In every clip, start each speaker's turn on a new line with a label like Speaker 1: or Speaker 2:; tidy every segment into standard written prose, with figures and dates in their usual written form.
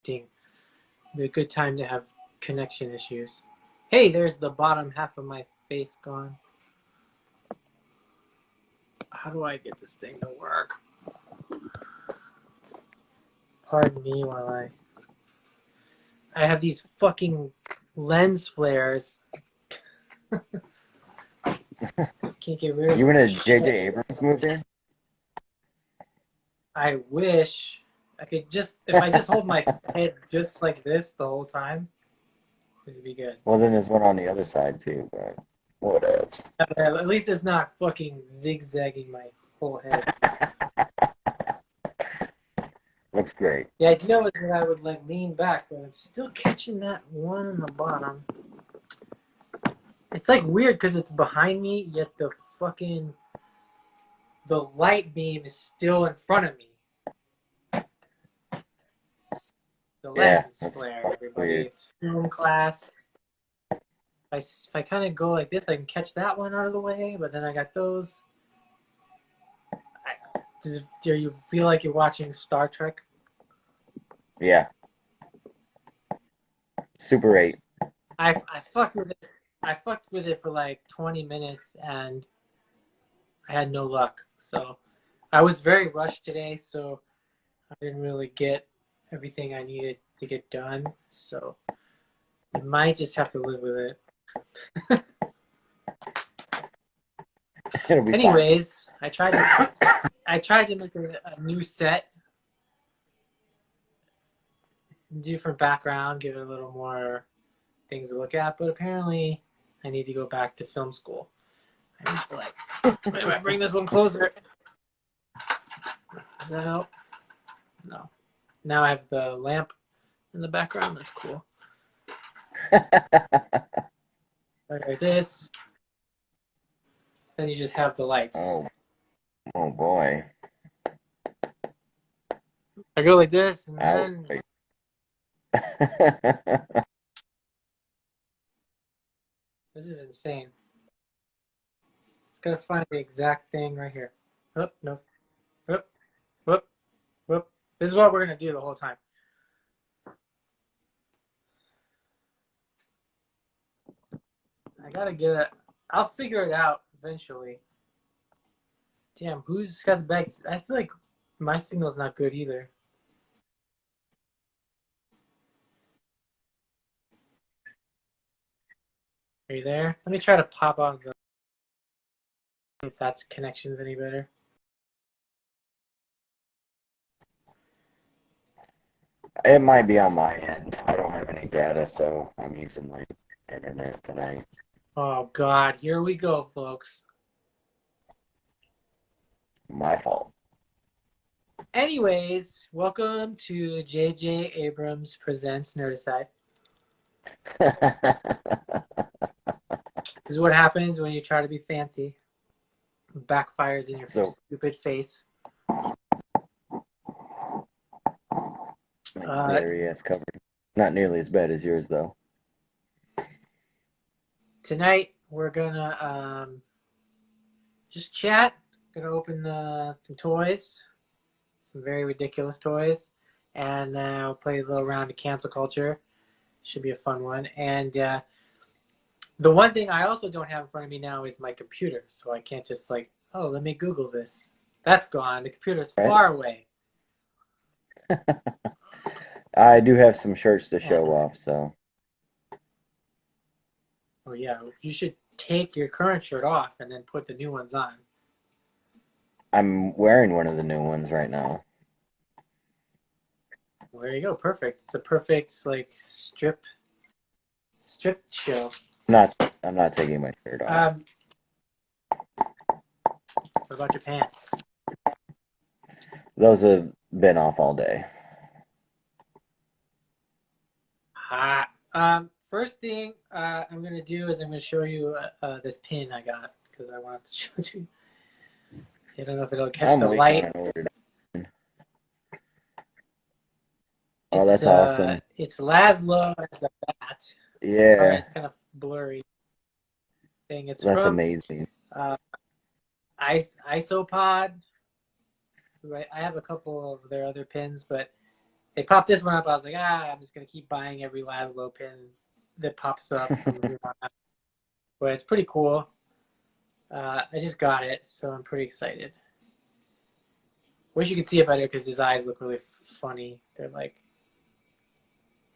Speaker 1: interesting. Be a good time to have connection issues. Hey, there's the bottom half of my face gone. How do I get this thing to work? Pardon me while I have these fucking lens flares. Can't get rid of
Speaker 2: You in a J.J. Abrams movie?
Speaker 1: I wish I could just, if I just hold my head just like this the whole time, it would be good.
Speaker 2: Well, then there's one on the other side too, but whatevs.
Speaker 1: At least it's not fucking zigzagging my whole head.
Speaker 2: Looks great.
Speaker 1: The idea was that I would like lean back, but I'm still catching that one in the bottom. It's like weird because it's behind me, yet the light beam is still in front of me. The lens flare, everybody.
Speaker 2: Weird.
Speaker 1: It's film class. If I kind of go like this, I can catch that one out of the way, but then I got those. Do you feel like you're watching Star Trek?
Speaker 2: Yeah. Super 8.
Speaker 1: I fucked with it. I fucked with it for like 20 minutes and I had no luck. So I was very rushed today, so I didn't really get everything I needed to get done. So I might just have to live with it. Anyways, fine. I tried to make a new set, different background, give it a little more things to look at, but apparently I need to go back to film school. I need to like bring this one closer. Does that help? No. Now I have the lamp in the background. That's cool. Like this. Then you just have the lights.
Speaker 2: Oh boy.
Speaker 1: I go like this, and then this is insane. It's gotta find the exact thing right here. Whoop, no. Whoop, whoop, whoop. This is what we're gonna do the whole time. I gotta get it. I'll figure it out eventually. Damn, who's got the bags? I feel like my signal's not good either. Are you there? Let me try to pop on the. If that's connections any better.
Speaker 2: It might be on my end. I don't have any data, so I'm using my internet tonight.
Speaker 1: Oh God, here we go, folks.
Speaker 2: My fault.
Speaker 1: Anyways, welcome to J.J. Abrams Presents Nerdicide. This is what happens when you try to be fancy. It backfires in your stupid face.
Speaker 2: Area is covered. Not nearly as bad as yours, though.
Speaker 1: Tonight we're gonna just chat. Gonna open some toys, some very ridiculous toys, and we'll play a little round of cancel culture. Should be a fun one. And the one thing I also don't have in front of me now is my computer, so I can't just like, oh, let me Google this. That's gone. The computer's far away.
Speaker 2: I do have some shirts to show off, so.
Speaker 1: Oh yeah, you should take your current shirt off and then put the new ones on.
Speaker 2: I'm wearing one of the new ones right now.
Speaker 1: Well, there you go. Perfect. It's a perfect like strip show.
Speaker 2: I'm not taking my shirt off.
Speaker 1: What about your pants?
Speaker 2: Those have been off all day.
Speaker 1: First thing I'm going to do is I'm going to show you this pin I got because I wanted to show it to you. I don't know if it'll catch the light.
Speaker 2: Oh, that's awesome.
Speaker 1: It's Laszlo and the bat.
Speaker 2: Yeah.
Speaker 1: Sorry, it's kind of blurry thing. It's
Speaker 2: That's amazing.
Speaker 1: Isopod. Right, I have a couple of their other pins, but they popped this one up. I was like, I'm just gonna keep buying every Laszlo pin that pops up from here on out. But it's pretty cool. I just got it, so I'm pretty excited. Wish you could see it better because his eyes look really funny. They're like,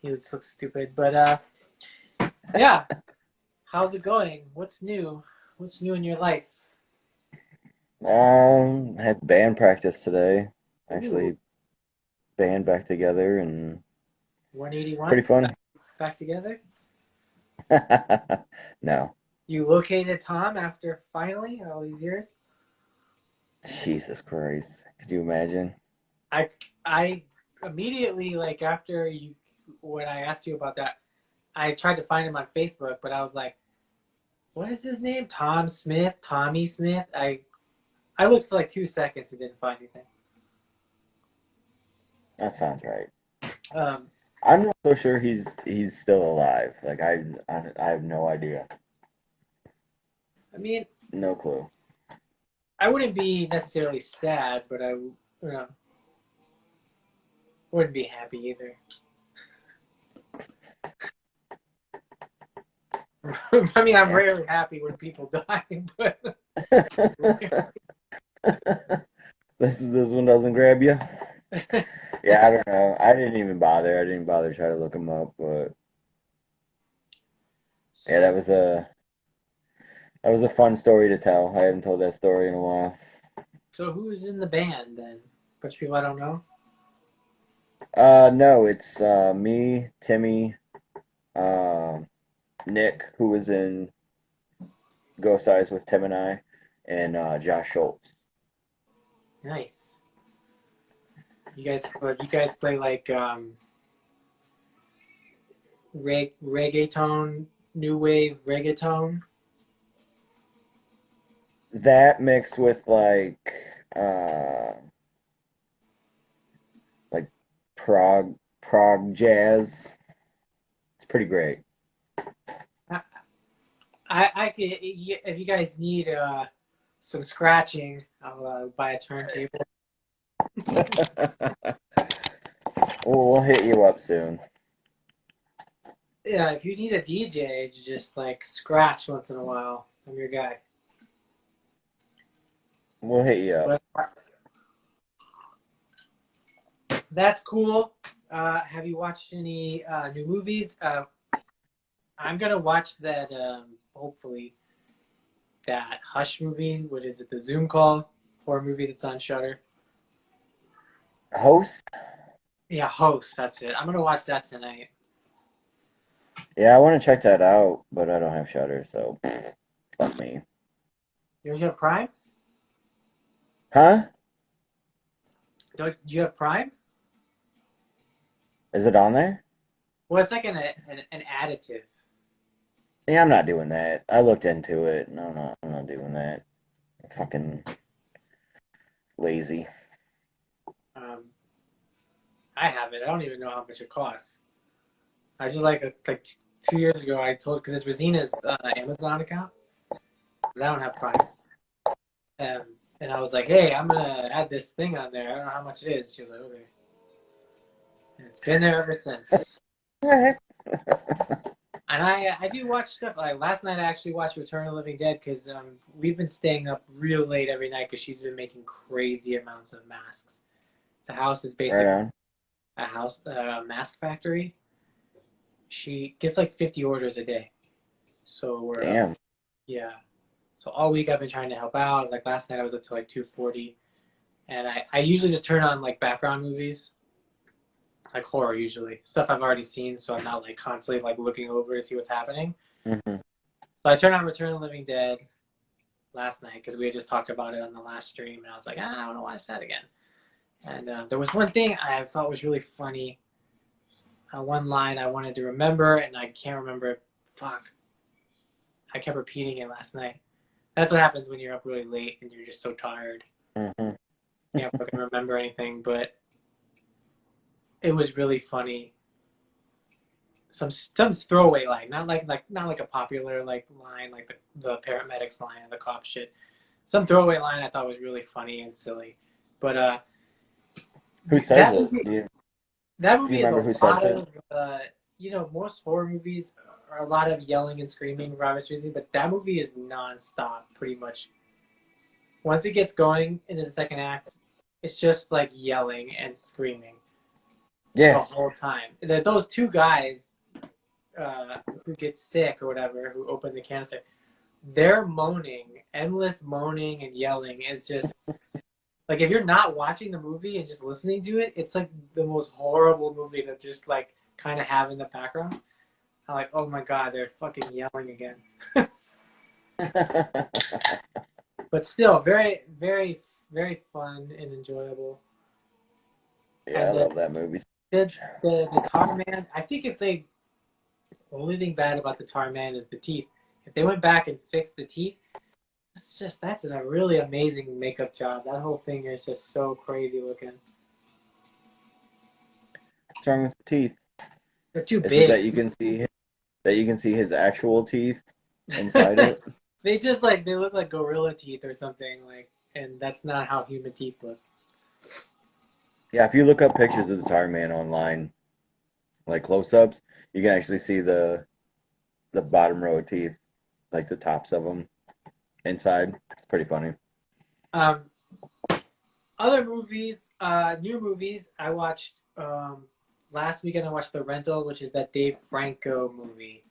Speaker 1: he looks stupid. But yeah, how's it going? What's new? What's new in your life?
Speaker 2: Had band practice today.
Speaker 1: Ooh,
Speaker 2: Actually, band back together and pretty
Speaker 1: 181
Speaker 2: fun.
Speaker 1: back together.
Speaker 2: No,
Speaker 1: You located Tom after finally all these years.
Speaker 2: Jesus Christ. Could you imagine?
Speaker 1: I immediately like after you when I asked you about that, I tried to find him on Facebook, but I was like, what is his name? Tom Smith, Tommy Smith. I looked for like 2 seconds and didn't find anything.
Speaker 2: That sounds right.
Speaker 1: Um,
Speaker 2: I'm not so sure he's still alive. Like I have no idea.
Speaker 1: I mean,
Speaker 2: No clue.
Speaker 1: I wouldn't be necessarily sad, but I wouldn't be happy either. I mean, I'm
Speaker 2: Yeah.
Speaker 1: rarely happy when people die, but
Speaker 2: This one doesn't grab you. Yeah, I don't know. I didn't even bother. I didn't bother to try to look him up, but yeah,
Speaker 1: so
Speaker 2: that was a fun story to tell. I haven't told that story in a while.
Speaker 1: so who's in the band then? Bunch of people I don't know.
Speaker 2: No, it's me, Timmy, uh, Nick, who was in Ghost Eyes with Tim and I, and Josh Schultz.
Speaker 1: Nice. You guys play like reggaeton, new wave reggaeton.
Speaker 2: That mixed with like prog jazz. It's pretty great.
Speaker 1: I could if you guys need some scratching, I'll buy a turntable.
Speaker 2: We'll hit you up soon.
Speaker 1: Yeah, if you need a DJ to just like scratch once in a while, I'm your guy.
Speaker 2: We'll hit you up.
Speaker 1: But that's cool. Have you watched any new movies? I'm gonna watch that. Hopefully, that Hush movie. What is it? The Zoom call horror movie that's on Shutter.
Speaker 2: Host?
Speaker 1: Yeah, Host. That's it. I'm gonna watch that tonight.
Speaker 2: Yeah, I want to check that out, but I don't have Shutter, so fuck me.
Speaker 1: You have Prime?
Speaker 2: Huh?
Speaker 1: Do you have Prime?
Speaker 2: Is it on there?
Speaker 1: Well, it's like an additive.
Speaker 2: Yeah, I'm not doing that. I looked into it. No, no, I'm not doing that. Fucking lazy.
Speaker 1: Um, I have it. I don't even know how much it costs. I just like 2 years ago I told because it's Rosina's Amazon account because I don't have Prime. And I was like, hey, I'm gonna add this thing on there. I don't know how much it is. She was like, okay. And it's been there ever since. And I do watch stuff. Like last night, I actually watched Return of the Living Dead because we've been staying up real late every night because she's been making crazy amounts of masks. The house is
Speaker 2: Right
Speaker 1: basically
Speaker 2: on.
Speaker 1: a mask factory. She gets like 50 orders a day. So we're
Speaker 2: Damn.
Speaker 1: yeah. So all week I've been trying to help out. Like last night I was up to like 2:40, and I usually just turn on like background movies, like horror usually stuff I've already seen, so I'm not like constantly like looking over to see what's happening.
Speaker 2: Hmm.
Speaker 1: So I turned on Return of the Living Dead last night because we had just talked about it on the last stream, and I was like, I want to watch that again. And there was one thing I thought was really funny. One line I wanted to remember, and I can't remember it. Fuck. I kept repeating it last night. That's what happens when you're up really late and you're just so tired.
Speaker 2: Hmm.
Speaker 1: You can't fucking remember anything, but it was really funny. Some throwaway line, not like a popular like line like the paramedics line and the cop shit. Some throwaway line I thought was really funny and silly. But
Speaker 2: Who says
Speaker 1: that
Speaker 2: it?
Speaker 1: movie, That
Speaker 2: Do you
Speaker 1: movie is
Speaker 2: remember
Speaker 1: a
Speaker 2: who said
Speaker 1: lot
Speaker 2: that?
Speaker 1: of, most horror movies are a lot of yelling and screaming for obvious reasons, but that movie is nonstop, pretty much. Once it gets going into the second act, it's just like yelling and screaming the
Speaker 2: Yeah.
Speaker 1: whole time. Those two guys who get sick or whatever, who open the canister, their moaning, endless moaning and yelling is just like if you're not watching the movie and just listening to it, it's like the most horrible movie to just like kind of have in the background. I'm like, oh my god, they're fucking yelling again. But still, very, very, very fun and enjoyable.
Speaker 2: Yeah, I
Speaker 1: And
Speaker 2: love that movie.
Speaker 1: the Tar Man, I think if they the only thing bad about the Tar Man is the teeth. If they went back and fixed the teeth, that's a really amazing makeup job. That whole thing is just so crazy looking.
Speaker 2: What's wrong with the teeth?
Speaker 1: They're too
Speaker 2: Is it
Speaker 1: big.
Speaker 2: that you can see his actual teeth inside it?
Speaker 1: They just like they look like gorilla teeth or something like, and that's not how human teeth look.
Speaker 2: Yeah, if you look up pictures of the Tar Man online, like close-ups, you can actually see the bottom row of teeth, like the tops of them inside. It's pretty funny.
Speaker 1: Um, Other movies, new movies. I watched last weekend. I watched The Rental, which is that Dave Franco movie.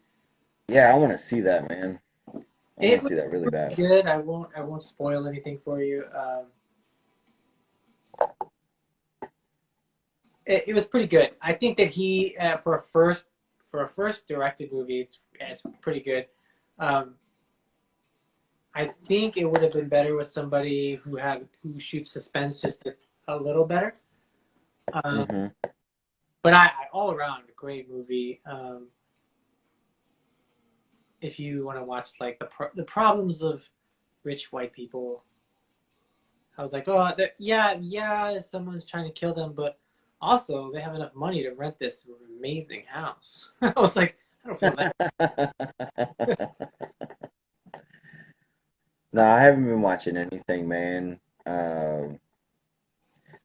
Speaker 2: Yeah, I want to see that, man. I want
Speaker 1: It
Speaker 2: to see
Speaker 1: was
Speaker 2: that really
Speaker 1: pretty
Speaker 2: bad.
Speaker 1: good. I won't spoil anything for you. It was pretty good. I think that he for a first directed movie, it's pretty good. Um, I think it would have been better with somebody who shoots suspense just a little better. Um,
Speaker 2: Hmm.
Speaker 1: but I all around a great movie. If you want to watch like the problems of rich white people, I was like, oh, yeah, someone's trying to kill them, but also they have enough money to rent this amazing house. I was like, I don't feel that.
Speaker 2: No, I haven't been watching anything, man. Um,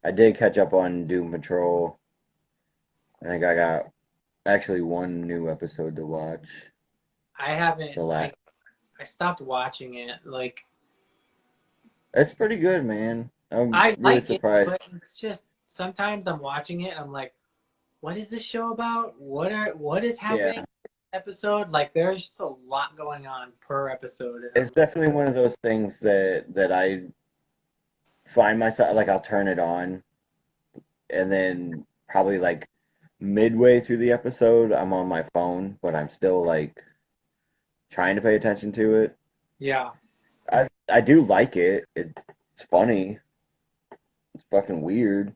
Speaker 2: I did catch up on Doom Patrol. I think I got actually one new episode to watch.
Speaker 1: I haven't.
Speaker 2: The last.
Speaker 1: I stopped watching it. Like
Speaker 2: It's pretty good, man. I'm
Speaker 1: I
Speaker 2: really
Speaker 1: like it,
Speaker 2: surprised.
Speaker 1: but it's just sometimes I'm watching it and I'm like, what is this show about? What is happening
Speaker 2: Yeah,
Speaker 1: in this episode? Like there's just a lot going on per episode, and
Speaker 2: it's definitely one of those things that I find myself like I'll turn it on and then probably like midway through the episode I'm on my phone, but I'm still like trying to pay attention to it.
Speaker 1: yeah.
Speaker 2: I do like it. It's funny. It's fucking weird,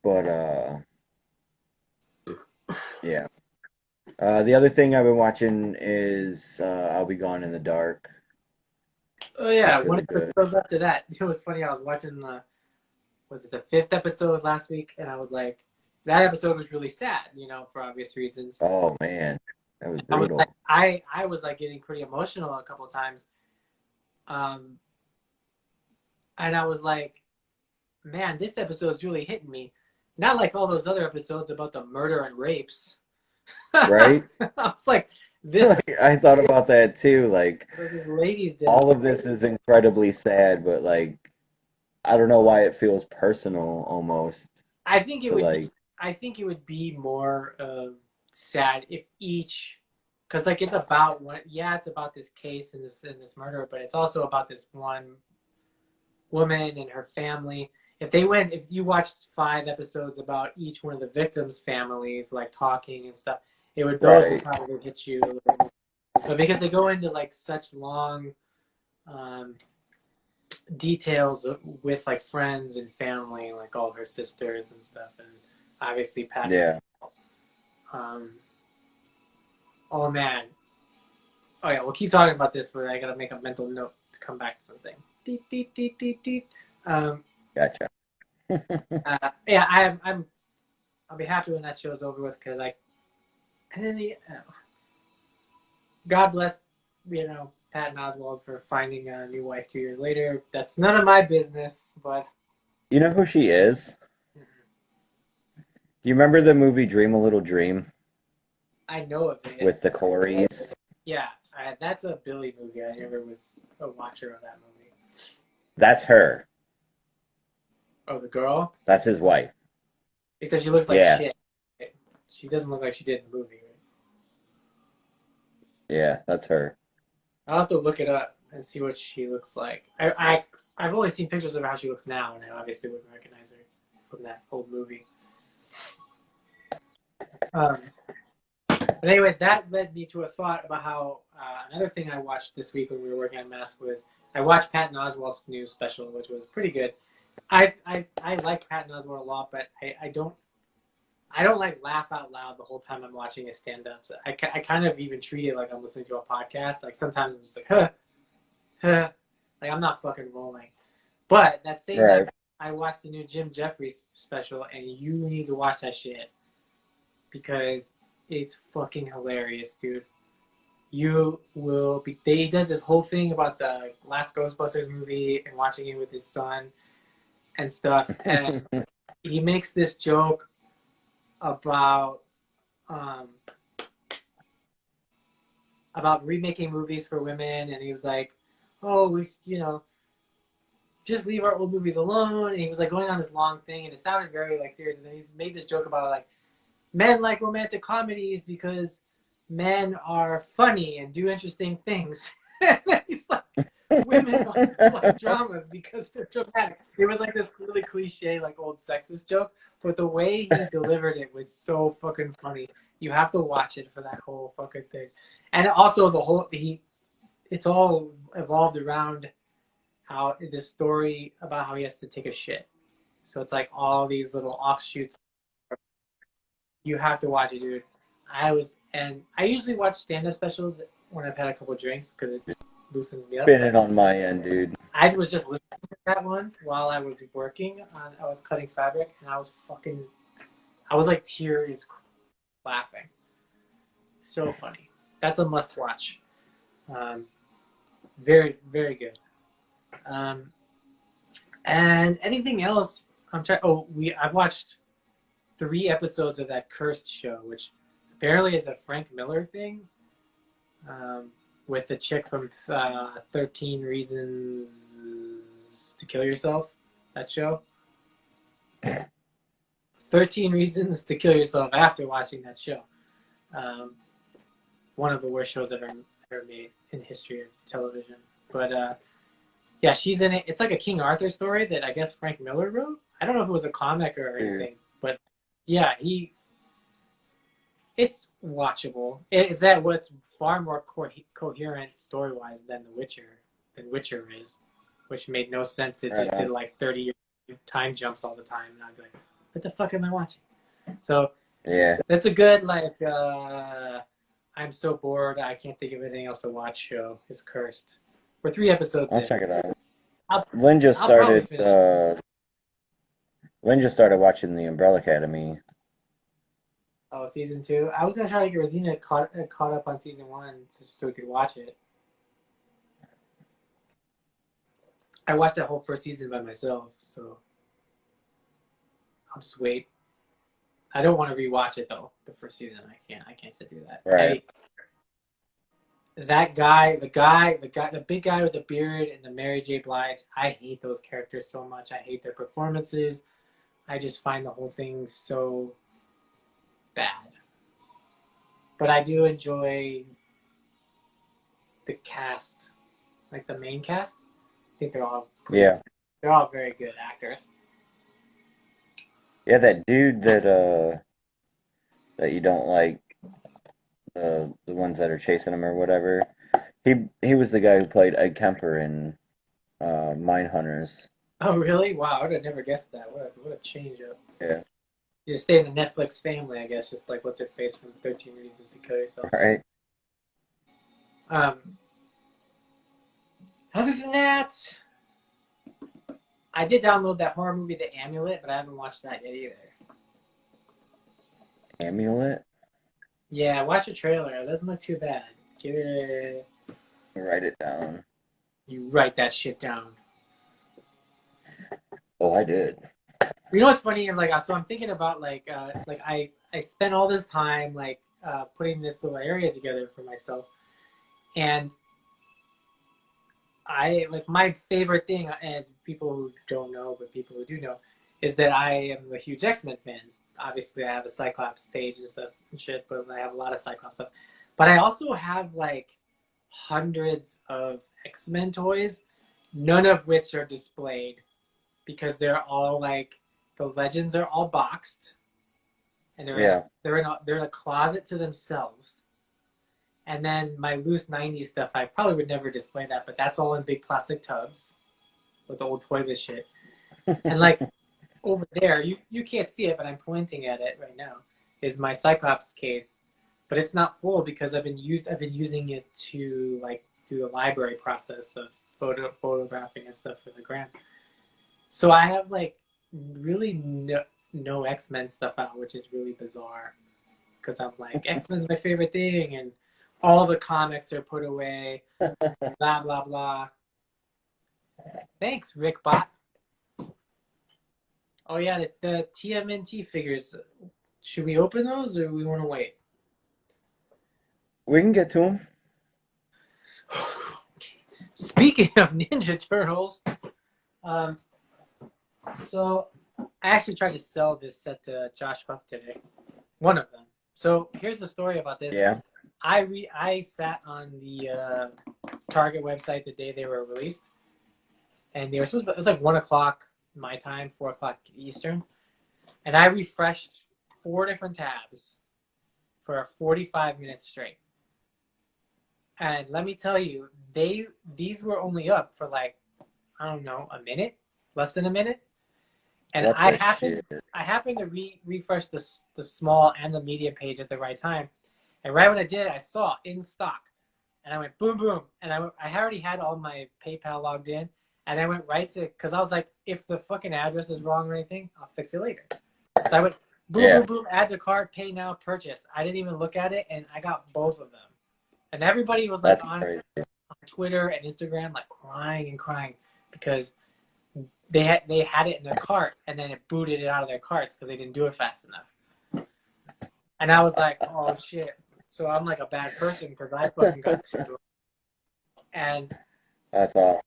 Speaker 2: but yeah. The other thing I've been watching is I'll Be Gone in the Dark.
Speaker 1: Oh yeah,
Speaker 2: That's
Speaker 1: one
Speaker 2: really good.
Speaker 1: episode after that. It was funny. I was watching was it the fifth episode last week, and I was like, that episode was really sad, for obvious reasons.
Speaker 2: Oh man, that was
Speaker 1: I was like,
Speaker 2: brutal.
Speaker 1: I was like getting pretty emotional a couple of times, um, and I was like, man, this episode's really hitting me. Not like all those other episodes about the murder and rapes. I
Speaker 2: Right?
Speaker 1: was like, this
Speaker 2: Like, I thought about that too. Like
Speaker 1: this lady's death.
Speaker 2: all of this is incredibly sad, but like I don't know why it feels personal almost
Speaker 1: I think it
Speaker 2: to
Speaker 1: would be.
Speaker 2: like
Speaker 1: I think it would be more sad if each, because like it's about one. Yeah, it's about this case and this murder, but it's also about this one woman and her family. If you watched 5 episodes about each one of the victims' families, like talking and stuff, those would
Speaker 2: right.
Speaker 1: probably hit you a little bit. But because they go into like such long um, details with like friends and family, like all her sisters and stuff, and obviously Pat.
Speaker 2: Yeah.
Speaker 1: Um, oh man. Oh yeah, we'll keep talking about this, but I gotta make a mental note to come back to something. Deep, deep, deep, deep, deep. Um,
Speaker 2: Gotcha.
Speaker 1: yeah, I'll be happy when that show's over with because and then God bless, Patton Oswalt for finding a new wife 2 years later. That's none of my business, but
Speaker 2: You know who she is? Do you remember the movie Dream a Little Dream
Speaker 1: I know of it.
Speaker 2: with the Coreys?
Speaker 1: Yeah, that's a Billy movie. I never was a watcher of that movie.
Speaker 2: That's her.
Speaker 1: Oh, the girl?
Speaker 2: That's his wife.
Speaker 1: Except she looks like
Speaker 2: Yeah,
Speaker 1: shit. She doesn't look like she did in the movie. Right?
Speaker 2: yeah, that's her.
Speaker 1: I'll have to look it up and see what she looks like. I've only seen pictures of how she looks now, and I obviously wouldn't recognize her from that old movie. Um, but anyways, that led me to a thought about how another thing I watched this week when we were working on Mask was I watched Patton Oswalt's new special, which was pretty good. I like Patton Oswalt a lot, but I don't like laugh out loud the whole time I'm watching his stand-ups. I kind of even treat it like I'm listening to a podcast. Like sometimes I'm just like, huh, like I'm not fucking rolling. But that same night,
Speaker 2: Right.
Speaker 1: I watched the new Jim Jeffries special, and you need to watch that shit because it's fucking hilarious, dude. You will be. He does this whole thing about the last Ghostbusters movie and watching it with his son and stuff, and he makes this joke about um, about remaking movies for women, and he was like, "Oh, we, just leave our old movies alone." And he was like going on this long thing, and it sounded very like serious. And then he's made this joke about like men like romantic comedies because men are funny and do interesting things. And then he's like, women like dramas because they're dramatic. It was like this really cliche, like old sexist joke, but the way he delivered it was so fucking funny. You have to watch it for that whole fucking thing. And also it's all evolved around how this story about how he has to take a shit. So it's like all these little offshoots. You have to watch it, dude. I usually watch stand-up specials when I've had a couple drinks because it loosens me up.
Speaker 2: Spin it on my end, dude.
Speaker 1: I was just listening to that one while I was working. I was cutting fabric, and I was like tears laughing. So funny. That's a must-watch. Um, very, very good. Um, and anything else? I'm trying. Oh, I've watched 3 episodes of that Cursed show, which apparently is a Frank Miller thing, with the chick from 13 Reasons to Kill Yourself. That show. 13 Reasons to Kill Yourself after watching that show. One of the worst shows ever made in the history of television. But yeah, she's in it. It's like a King Arthur story that I guess Frank Miller wrote. I don't know if it was a comic or anything, but yeah, it's watchable. It's that what's far more coherent story-wise than Witcher is, which made no sense. It just did like 30 time jumps all the time, and I'd be like, what the fuck am I watching? So
Speaker 2: Yeah.
Speaker 1: that's a good I'm so bored I can't think of anything else to watch show. It's Cursed. We're 3 episodes
Speaker 2: I'll
Speaker 1: in.
Speaker 2: check it out.
Speaker 1: I'll
Speaker 2: Lynn just
Speaker 1: probably
Speaker 2: started.
Speaker 1: finish.
Speaker 2: Lynn just started watching The Umbrella Academy.
Speaker 1: Oh, season 2. I was gonna try to get Rosina caught up on season 1 so we could watch it. I watched that whole first season by myself, so I'll just wait. I don't want to rewatch it though. The first season, I can't sit through that.
Speaker 2: Right.
Speaker 1: That guy, the big guy with the beard and the Mary J. Blige. I hate those characters so much. I hate their performances. I just find the whole thing so bad. But I do enjoy the cast, like the main cast. I think they're all very good actors.
Speaker 2: Yeah, that dude that you don't like, the ones that are chasing him or whatever. He was the guy who played Ed Kemper in Mindhunters.
Speaker 1: Oh, really? Wow, I would have never guessed that. What a change up.
Speaker 2: Yeah.
Speaker 1: You just stay in the Netflix family, I guess, just like what's her face from 13 Reasons to Kill Yourself.
Speaker 2: Right.
Speaker 1: Other than that, I did download that horror movie, The Amulet, but I haven't watched that yet either.
Speaker 2: Amulet?
Speaker 1: Yeah, watch the trailer. It doesn't look too bad. Give it a...
Speaker 2: Write it down.
Speaker 1: You write that shit down.
Speaker 2: Oh, I did.
Speaker 1: You know what's funny? Like, so I'm thinking about I spent all this time putting this little area together for myself, and I like my favorite thing, and people who don't know, but people who do know, is that I am a huge X-Men fan. Obviously, I have a Cyclops page and stuff and shit, but I have a lot of Cyclops stuff. But I also have like hundreds of X-Men toys, none of which are displayed because they're all like the legends are all boxed, and
Speaker 2: Yeah.
Speaker 1: they're in a closet to themselves. And then my loose 90s stuff, I probably would never display that, but that's all in big plastic tubs with the old toyless shit. And like over there, you can't see it, but I'm pointing at it right now, is my Cyclops case. But it's not full because I've been using it to like do the library process of photographing and stuff for the gram. So I have like really no X-Men stuff out, which is really bizarre. Because I'm like, X-Men's my favorite thing, and all the comics are put away, blah, blah, blah. Thanks, Rickbot. Oh, yeah, the TMNT figures. Should we open those, or we want to wait?
Speaker 2: We can get to them.
Speaker 1: Speaking of Ninja Turtles, so I actually tried to sell this set to Josh Huff today. One of them. So here's the story about this.
Speaker 2: Yeah.
Speaker 1: I sat on the Target website the day they were released, and they were supposed to, it was like 1 o'clock my time, 4 o'clock Eastern, and I refreshed 4 different tabs for 45 minutes straight. And let me tell you, these were only up for like, I don't know, a minute, less than a minute. And I happened to refresh the small and the medium page at the right time. And right when I did it, I saw in stock. And I went boom, boom. And I already had all my PayPal logged in. And I went right to, because I was like, if the fucking address is wrong or anything, I'll fix it later. So I went boom, boom, boom, add to cart, pay now, purchase. I didn't even look at it, and I got both of them. And everybody was like on Twitter and Instagram, like crying and crying because they had it in their cart, and then it booted it out of their carts because they didn't do it fast enough. And I was like, oh shit. So I'm like a bad person because I fucking got two. And
Speaker 2: that's awesome.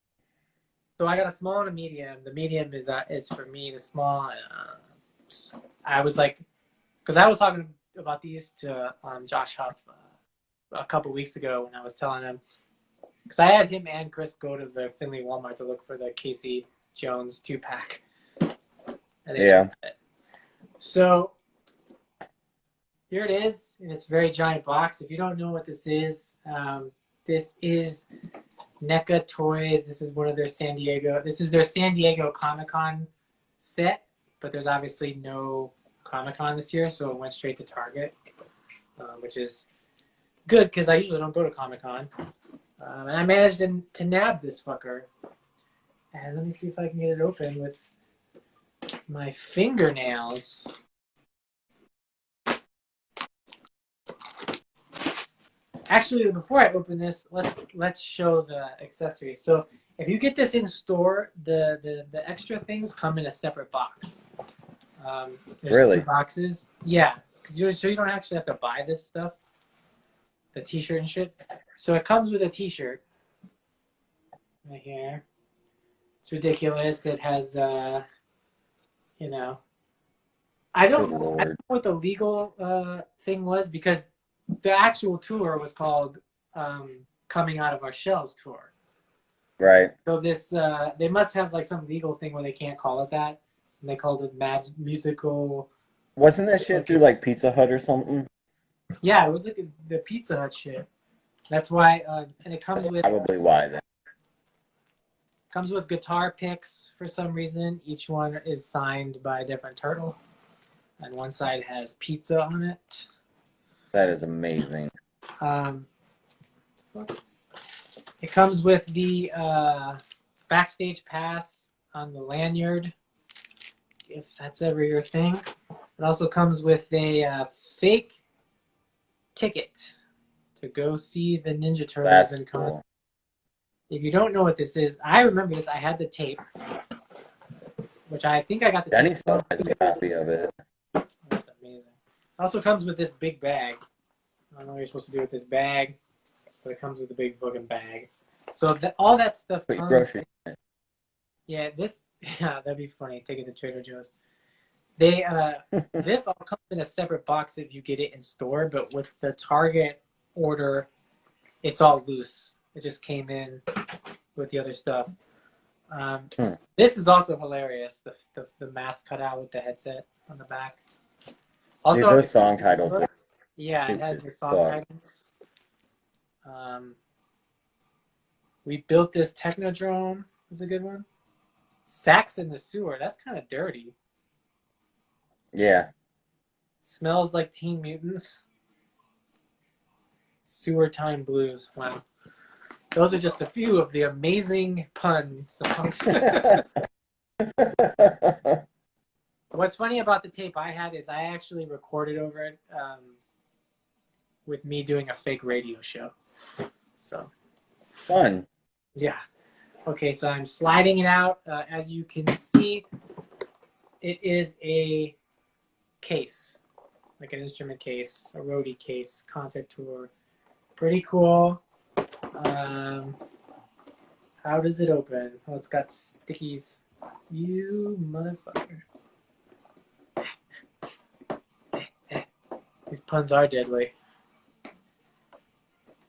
Speaker 1: So I got a small and a medium. The medium is for me. The small, I was like, because I was talking about these to Josh Huff a couple weeks ago when I was telling him, because I had him and Chris go to the Findlay Walmart to look for the Casey Jones 2-pack.
Speaker 2: Yeah.
Speaker 1: So here it is in this very giant box. If you don't know what this is NECA Toys. This is one of their San Diego Comic-Con set, but there's obviously no Comic-Con this year, so it went straight to Target, which is good because I usually don't go to Comic-Con. And I managed to nab this fucker. And let me see if I can get it open with my fingernails. Actually, before I open this, let's show the accessories. So if you get this in store, the extra things come in a separate box. There's
Speaker 2: Really?
Speaker 1: 2 boxes. Yeah. So you don't actually have to buy this stuff. The t-shirt and shit. So it comes with a t-shirt. Right here. It's ridiculous. It has, I don't know what the legal thing was because the actual tour was called Coming Out of Our Shells Tour.
Speaker 2: Right.
Speaker 1: So this, they must have like some legal thing where they can't call it that. And they called it musical.
Speaker 2: Wasn't that shit through like Pizza Hut or something?
Speaker 1: Yeah, it was like the Pizza Hut shit. That's why, and it comes with
Speaker 2: probably why then.
Speaker 1: Comes with guitar picks for some reason. Each one is signed by a different turtle, and one side has pizza on it.
Speaker 2: That is amazing.
Speaker 1: It comes with the backstage pass on the lanyard, if that's ever your thing. It also comes with a fake ticket to go see the Ninja Turtles in concert. Cool. If you don't know what this is, I remember this. I had the tape which I think I got the
Speaker 2: Danny
Speaker 1: tape
Speaker 2: still
Speaker 1: from.
Speaker 2: has a copy of it.
Speaker 1: That's amazing. It also comes with this big bag. I don't know what you're supposed to do with this bag, but it comes with a big fucking bag. So all that stuff
Speaker 2: Put your
Speaker 1: comes.
Speaker 2: groceries in it.
Speaker 1: Yeah, that'd be funny. Take it to Trader Joe's. They this all comes in a separate box if you get it in store, but with the Target order, it's all loose. It just came in with the other stuff. This is also hilarious. The mask cut out with the headset on the back. Also,
Speaker 2: Dude, those song titles are
Speaker 1: yeah, it has the song titles. We built this Technodrome. Is a good one. Sax in the sewer. That's kind of dirty.
Speaker 2: Yeah.
Speaker 1: Smells like Teen Mutants. Sewer Time Blues. Wow. Those are just a few of the amazing pun songs. What's funny about the tape I had is I actually recorded over it with me doing a fake radio show. So
Speaker 2: Fun.
Speaker 1: yeah. Okay, so I'm sliding it out. As you can see, it is a case, like an instrument case, a roadie case, concept tour. Pretty cool. How does it open? Oh, it's got stickies. You motherfucker. These puns are deadly.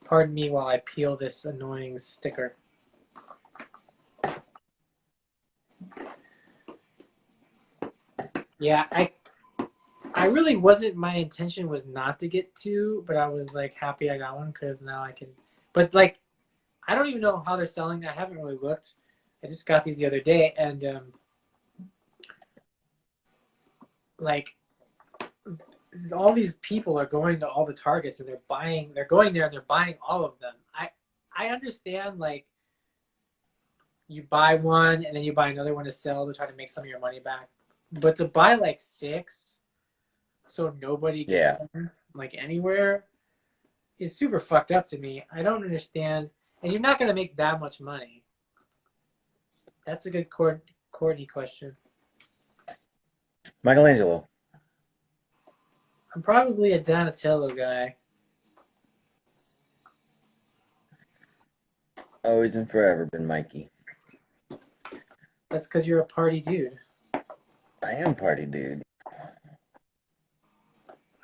Speaker 1: Pardon me while I peel this annoying sticker. Yeah, I really wasn't, my intention was not to get two, but I was like happy I got one because now I can, but like, I don't even know how they're selling. I haven't really looked. I just got these the other day, and like all these people are going to all the Targets and they're going there and they're buying all of them. I understand, like, you buy one and then you buy another one to sell to try to make some of your money back. But to buy like 6 so nobody gets them like anywhere is super fucked up to me. I don't understand. And you're not going to make that much money. That's a good Courtney question.
Speaker 2: Michelangelo.
Speaker 1: I'm probably a Donatello guy.
Speaker 2: Always and forever been Mikey.
Speaker 1: That's because you're a party dude.
Speaker 2: I am party dude.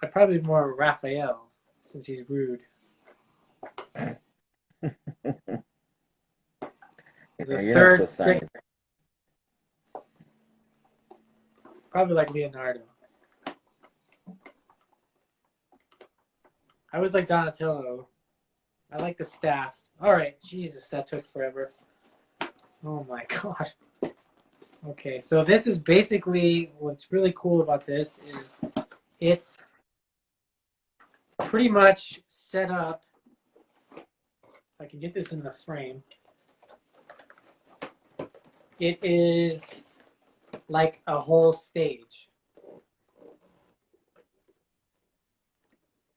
Speaker 1: I'd probably be more Raphael since he's rude.
Speaker 2: You're not so science.
Speaker 1: Probably like Leonardo. I was like Donatello. I like the staff. All right, Jesus, that took forever. Oh my god. Okay, so this is basically, what's really cool about this is it's pretty much set up. If I can get this in the frame, it is like a whole stage.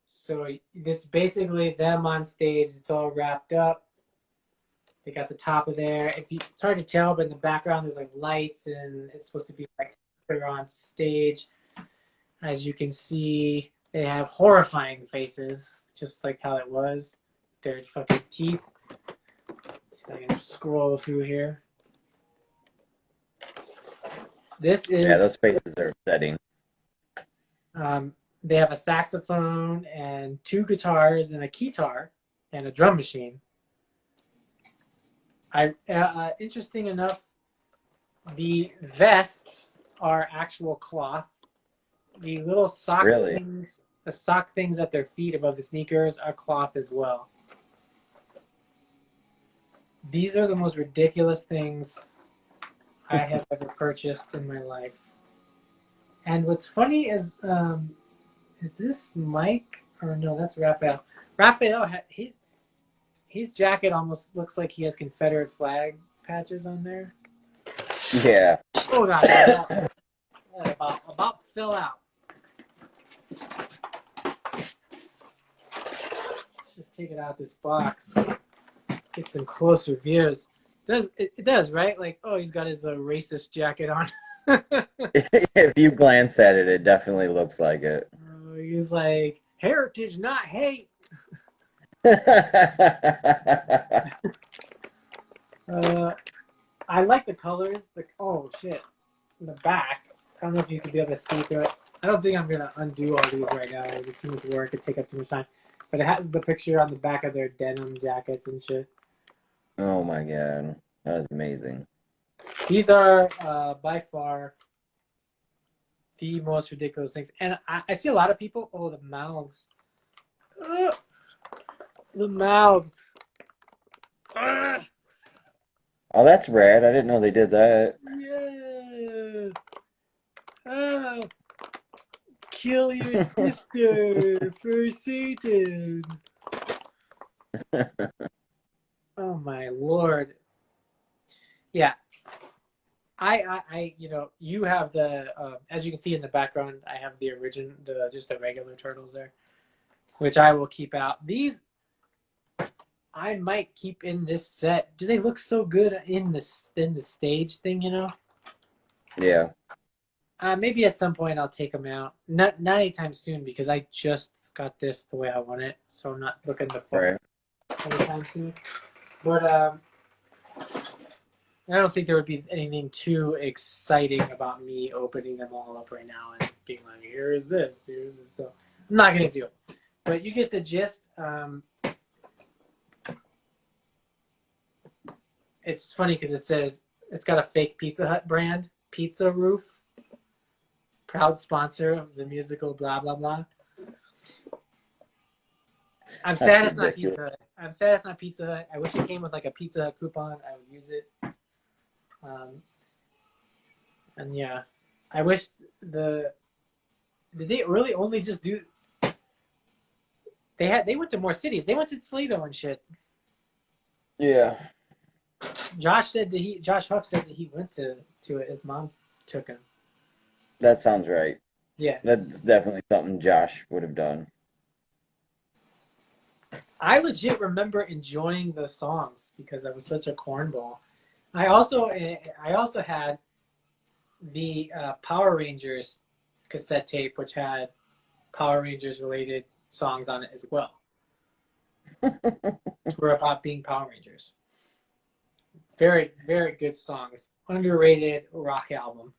Speaker 1: So it's basically them on stage. It's all wrapped up. They got the top of there. It's hard to tell, but in the background there's like lights, and it's supposed to be like they're on stage. As you can see, they have horrifying faces, just like how it was. Their fucking teeth. So I can scroll through here. This is
Speaker 2: those faces are upsetting.
Speaker 1: They have a saxophone and 2 guitars and a keytar and a drum machine. Interesting enough, the vests are actual cloth. The little sock things, the sock things at their feet above the sneakers are cloth as well. These are the most ridiculous things I have ever purchased in my life. And what's funny is this Mike? Or no, that's Raphael. Raphael, his jacket almost looks like he has Confederate flag patches on there.
Speaker 2: Yeah.
Speaker 1: Oh god, that about fill out. Let's just take it out of this box. Get some closer views. It does, right? Like, oh, he's got his racist jacket on.
Speaker 2: If you glance at it, it definitely looks like it.
Speaker 1: He's like, heritage, not hate. Uh, I like the colors. Oh shit, in the back. I don't know if you could be able to see through it. I don't think I'm gonna undo all these right now. It's too much work. It'd take up too much time. But it has the picture on the back of their denim jackets and shit.
Speaker 2: Oh my god, that was amazing.
Speaker 1: These are by far the most ridiculous things. And I see a lot of people. Oh, the mouths. Ugh, the mouths. Ugh.
Speaker 2: Oh, that's rad. I didn't know they did that.
Speaker 1: Yeah. Ah, kill your sister for Satan. Oh my lord. Yeah. You have as you can see in the background, I have the original, just the regular turtles there, which I will keep out. These I might keep in this set. Do they look so good in the stage thing?
Speaker 2: Yeah,
Speaker 1: Maybe at some point I'll take them out. Not anytime soon because I just got this the way I want it, so I'm not looking to fuck
Speaker 2: right.
Speaker 1: anytime soon. But I don't think there would be anything too exciting about me opening them all up right now and being like, "Here is this." Here's this. So I'm not gonna do it. But you get the gist. It's funny because it says it's got a fake Pizza Hut brand, Pizza Roof, proud sponsor of the musical blah blah blah. I'm
Speaker 2: That's
Speaker 1: sad it's not
Speaker 2: ridiculous.
Speaker 1: Pizza Hut. I'm sad it's not Pizza Hut. I wish it came with like a Pizza Hut coupon. I would use it. Um, and yeah, I wish the did they really only just do? They went to more cities. They went to Toledo and shit.
Speaker 2: Yeah,
Speaker 1: Josh Huff said that he went to it. His mom took him.
Speaker 2: that sounds right.
Speaker 1: Yeah,
Speaker 2: That's definitely something Josh would have done.
Speaker 1: I legit remember enjoying the songs because I was such a cornball. I also had the Power Rangers cassette tape, which had Power Rangers related songs on it as well, which were about being Power Rangers. Very, very good songs. Underrated rock album.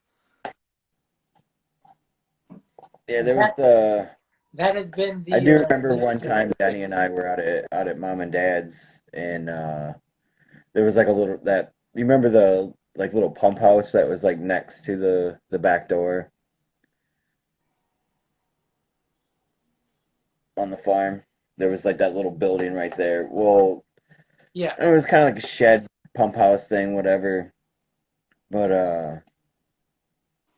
Speaker 2: Yeah, there was
Speaker 1: That that has been
Speaker 2: I
Speaker 1: the
Speaker 2: do remember
Speaker 1: Ninja
Speaker 2: one time
Speaker 1: Turtles thing.
Speaker 2: Danny and I were out at mom and dad's, and there was like a little that you remember the like little pump house that was like next to the back door on the farm. There was like that little building right there. Well,
Speaker 1: Yeah,
Speaker 2: it was kind of like a shed pump house thing, whatever. But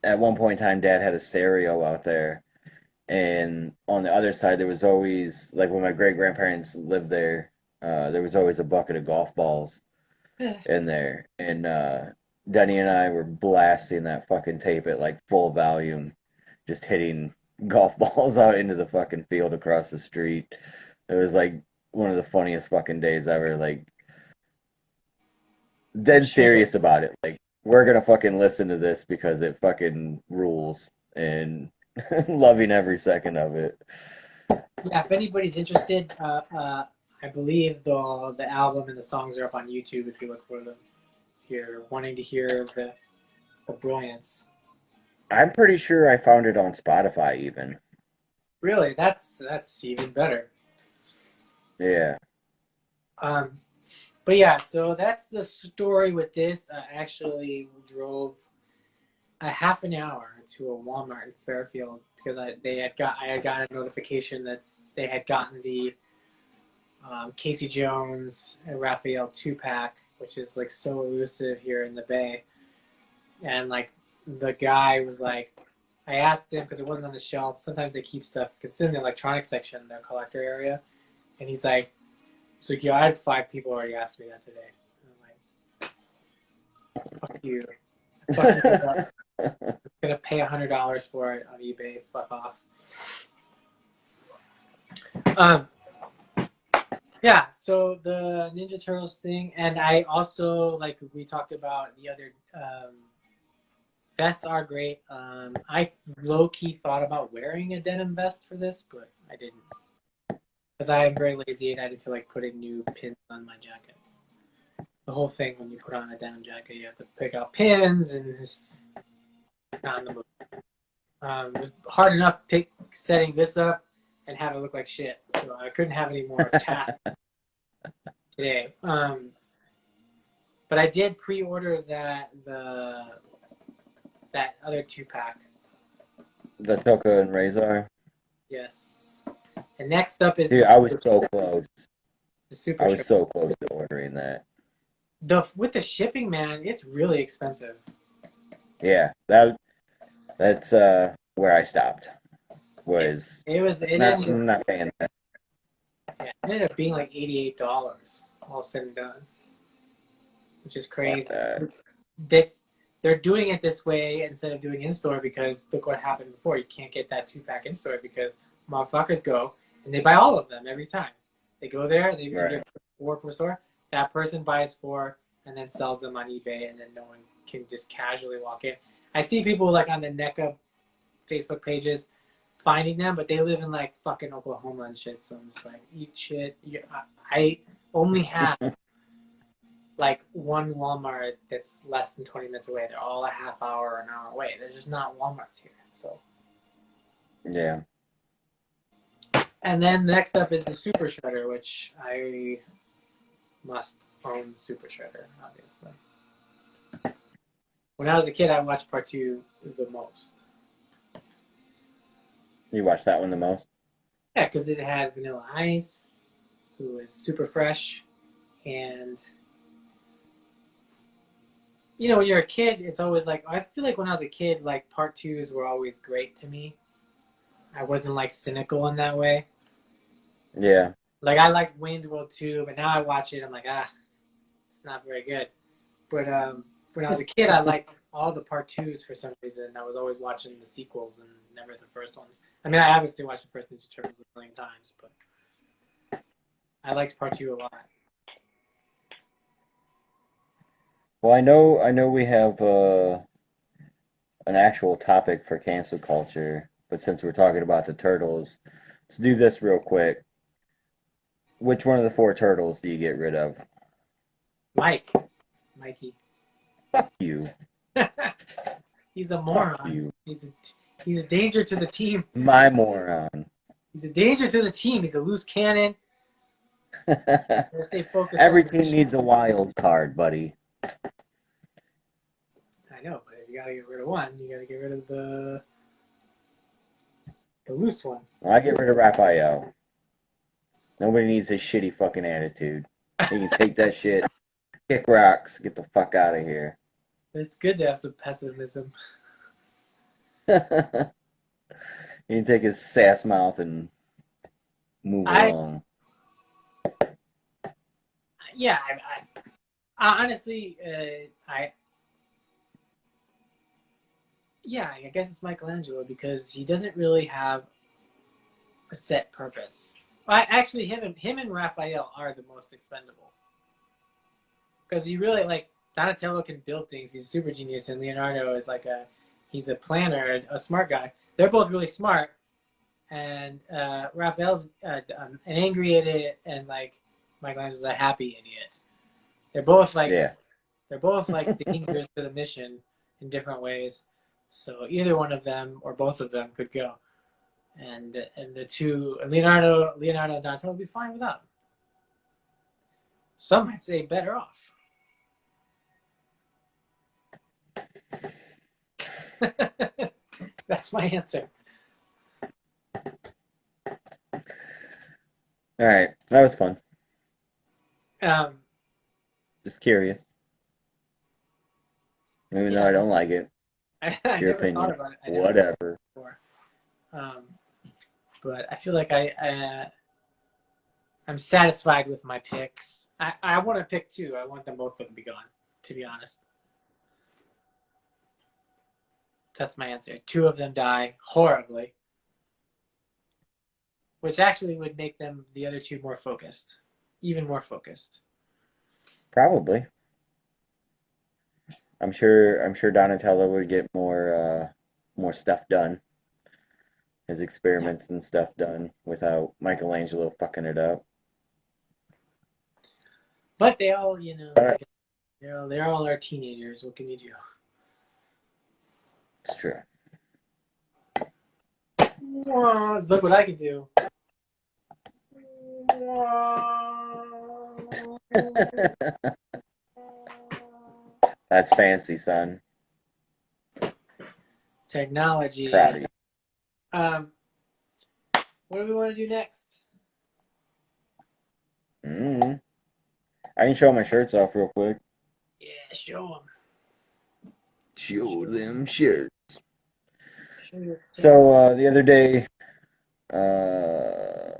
Speaker 2: at one point in time, Dad had a stereo out there, and on the other side, there was always like when my great grandparents lived there. There was always a bucket of golf balls in there, and Denny and I were blasting that fucking tape at like full volume, just hitting golf balls out into the fucking field across the street. It was like one of the funniest fucking days ever. Like
Speaker 1: I'm
Speaker 2: dead
Speaker 1: sure that.
Speaker 2: serious about it. Like we're gonna fucking listen to this because it fucking rules and loving every second of it.
Speaker 1: Yeah, if anybody's interested, I believe the album and the songs are up on YouTube if you look for them. If you're wanting to hear the brilliance.
Speaker 2: I'm pretty sure I found it on Spotify even.
Speaker 1: Really, that's even better.
Speaker 2: Yeah.
Speaker 1: Um, but yeah, so that's the story with this. I actually drove a half an hour to a Walmart in Fairfield because I had got a notification that they had gotten the Casey Jones and Raphael 2 pack, which is like so elusive here in the Bay. And like the guy was like, I asked him because it wasn't on the shelf. Sometimes they keep stuff because it's in the electronics section, their collector area. And he's like, yeah, I had 5 people already ask me that today. And I'm like, fuck you. I fucking gonna pay $100 for it on eBay. Fuck off. Um, yeah. So the Ninja Turtles thing, and I also like we talked about the other Vests are great. I low-key thought about wearing a denim vest for this, but I didn't. Because I am very lazy and I didn't feel like putting new pins on my jacket. The whole thing when you put on a denim jacket, you have to pick out pins and just not in the mood. It was hard enough setting this up and have it look like shit. So I couldn't have any more tasks today. But I did pre-order that other 2-pack.
Speaker 2: The Toka and Razor.
Speaker 1: Yes. And next up is
Speaker 2: Dude, I was so close.
Speaker 1: The super.
Speaker 2: I was so close to ordering that.
Speaker 1: With the shipping, man, it's really expensive.
Speaker 2: Yeah, that's where I stopped. I'm not paying that.
Speaker 1: Yeah, it ended up being like $88, all said and done, which is crazy. They're doing it this way instead of doing in store because look what happened before. You can't get that 2-pack in store because motherfuckers go and they buy all of them every time. They go there, they get 4 per store. That person buys 4 and then sells them on eBay, and then no one can just casually walk in. I see people like on the NECA Facebook pages finding them, but they live in like fucking Oklahoma and shit. So I'm just like, eat shit. I only have like one Walmart that's less than 20 minutes away. They're all a half hour or an hour away. There's just not Walmarts here. So
Speaker 2: yeah.
Speaker 1: And then next up is the Super Shredder, which I must own the Super Shredder, obviously. When I was a kid, I watched Part 2 the most.
Speaker 2: You watched that one the most?
Speaker 1: Yeah, because it had Vanilla Ice, who was super fresh, and you know, when you're a kid, it's always like, I feel like when I was a kid, like Part 2s were always great to me. I wasn't like cynical in that way.
Speaker 2: Yeah.
Speaker 1: Like I liked Wayne's World 2, but now I watch it, I'm like, it's not very good. But when I was a kid, I liked all the Part 2s for some reason. I was always watching the sequels and never the first ones. I mean, I obviously watched the first Ninja Turtles a million times, but I liked Part 2 a lot.
Speaker 2: Well, I know we have an actual topic for cancel culture, but since we're talking about the turtles, let's do this real quick. Which one of the 4 turtles do you get rid of?
Speaker 1: Mikey.
Speaker 2: Fuck you.
Speaker 1: He's a moron.
Speaker 2: Fuck you.
Speaker 1: He's a danger to the team.
Speaker 2: My moron.
Speaker 1: He's a danger to the team. He's a loose cannon. Stay focused.
Speaker 2: Every team needs a wild card, buddy.
Speaker 1: I know, but if you gotta get rid of one, you gotta get rid of the loose one.
Speaker 2: Well, I get rid of Raphael. Nobody needs his shitty fucking attitude. He can take that shit, kick rocks, get the fuck out of here.
Speaker 1: It's good to have some pessimism.
Speaker 2: He can take his sass mouth and move along.
Speaker 1: Yeah, I honestly, I guess it's Michelangelo because he doesn't really have a set purpose. Actually, him and Raphael are the most expendable because he really like Donatello can build things. He's a super genius, and Leonardo is like he's a planner, a smart guy. They're both really smart, and Raphael's an angry idiot, and like Michelangelo's a happy idiot. They're both like dangers to the mission in different ways. So either one of them or both of them could go, and the two Leonardo and Donatello would be fine without them. Some might say better off. That's my answer.
Speaker 2: All right, that was fun. Just curious. Even though I don't like it.
Speaker 1: I
Speaker 2: Your
Speaker 1: never
Speaker 2: opinion.
Speaker 1: thought about it.
Speaker 2: Whatever.
Speaker 1: But I feel like I'm satisfied with my picks. I want to pick 2. I want them both to be gone, to be honest. That's my answer. 2 of them die horribly, which actually would make them the other 2 more focused, even more focused.
Speaker 2: Probably. I'm sure Donatello would get more stuff done, his
Speaker 1: Yeah.
Speaker 2: experiments and stuff done without Michelangelo fucking it up.
Speaker 1: But they all, you know,
Speaker 2: But
Speaker 1: they're all our teenagers. What can you do?
Speaker 2: it's true.
Speaker 1: Look what I can do.
Speaker 2: That's fancy, son. Proud
Speaker 1: Technology.
Speaker 2: of you.
Speaker 1: Um, what do we want to do next?
Speaker 2: Mm. I can show my shirts off real quick.
Speaker 1: Yeah, show them.
Speaker 2: Show them shirts.
Speaker 1: Show your
Speaker 2: So
Speaker 1: tits.
Speaker 2: the other day, uh,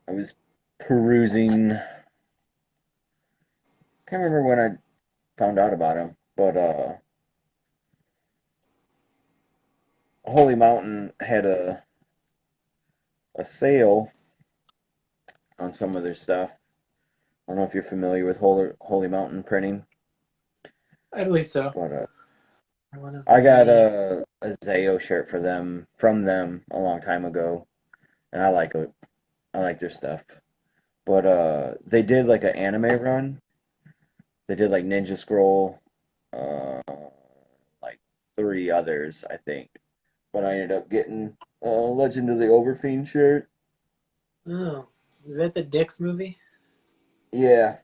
Speaker 2: I was perusing. Can't remember when I found out about him, but Holy Mountain had a sale on some of their stuff. I don't know if you're familiar with Holy Mountain printing,
Speaker 1: I believe so.
Speaker 2: but
Speaker 1: One of
Speaker 2: I got
Speaker 1: the
Speaker 2: a Zayo shirt for them from them a long time ago, and I like it. I like their stuff. But they did like an anime run. They did like Ninja Scroll, uh, like three others, I think. But I ended up getting Legend of the Overfiend shirt.
Speaker 1: oh, is that the Dix movie?
Speaker 2: Yeah,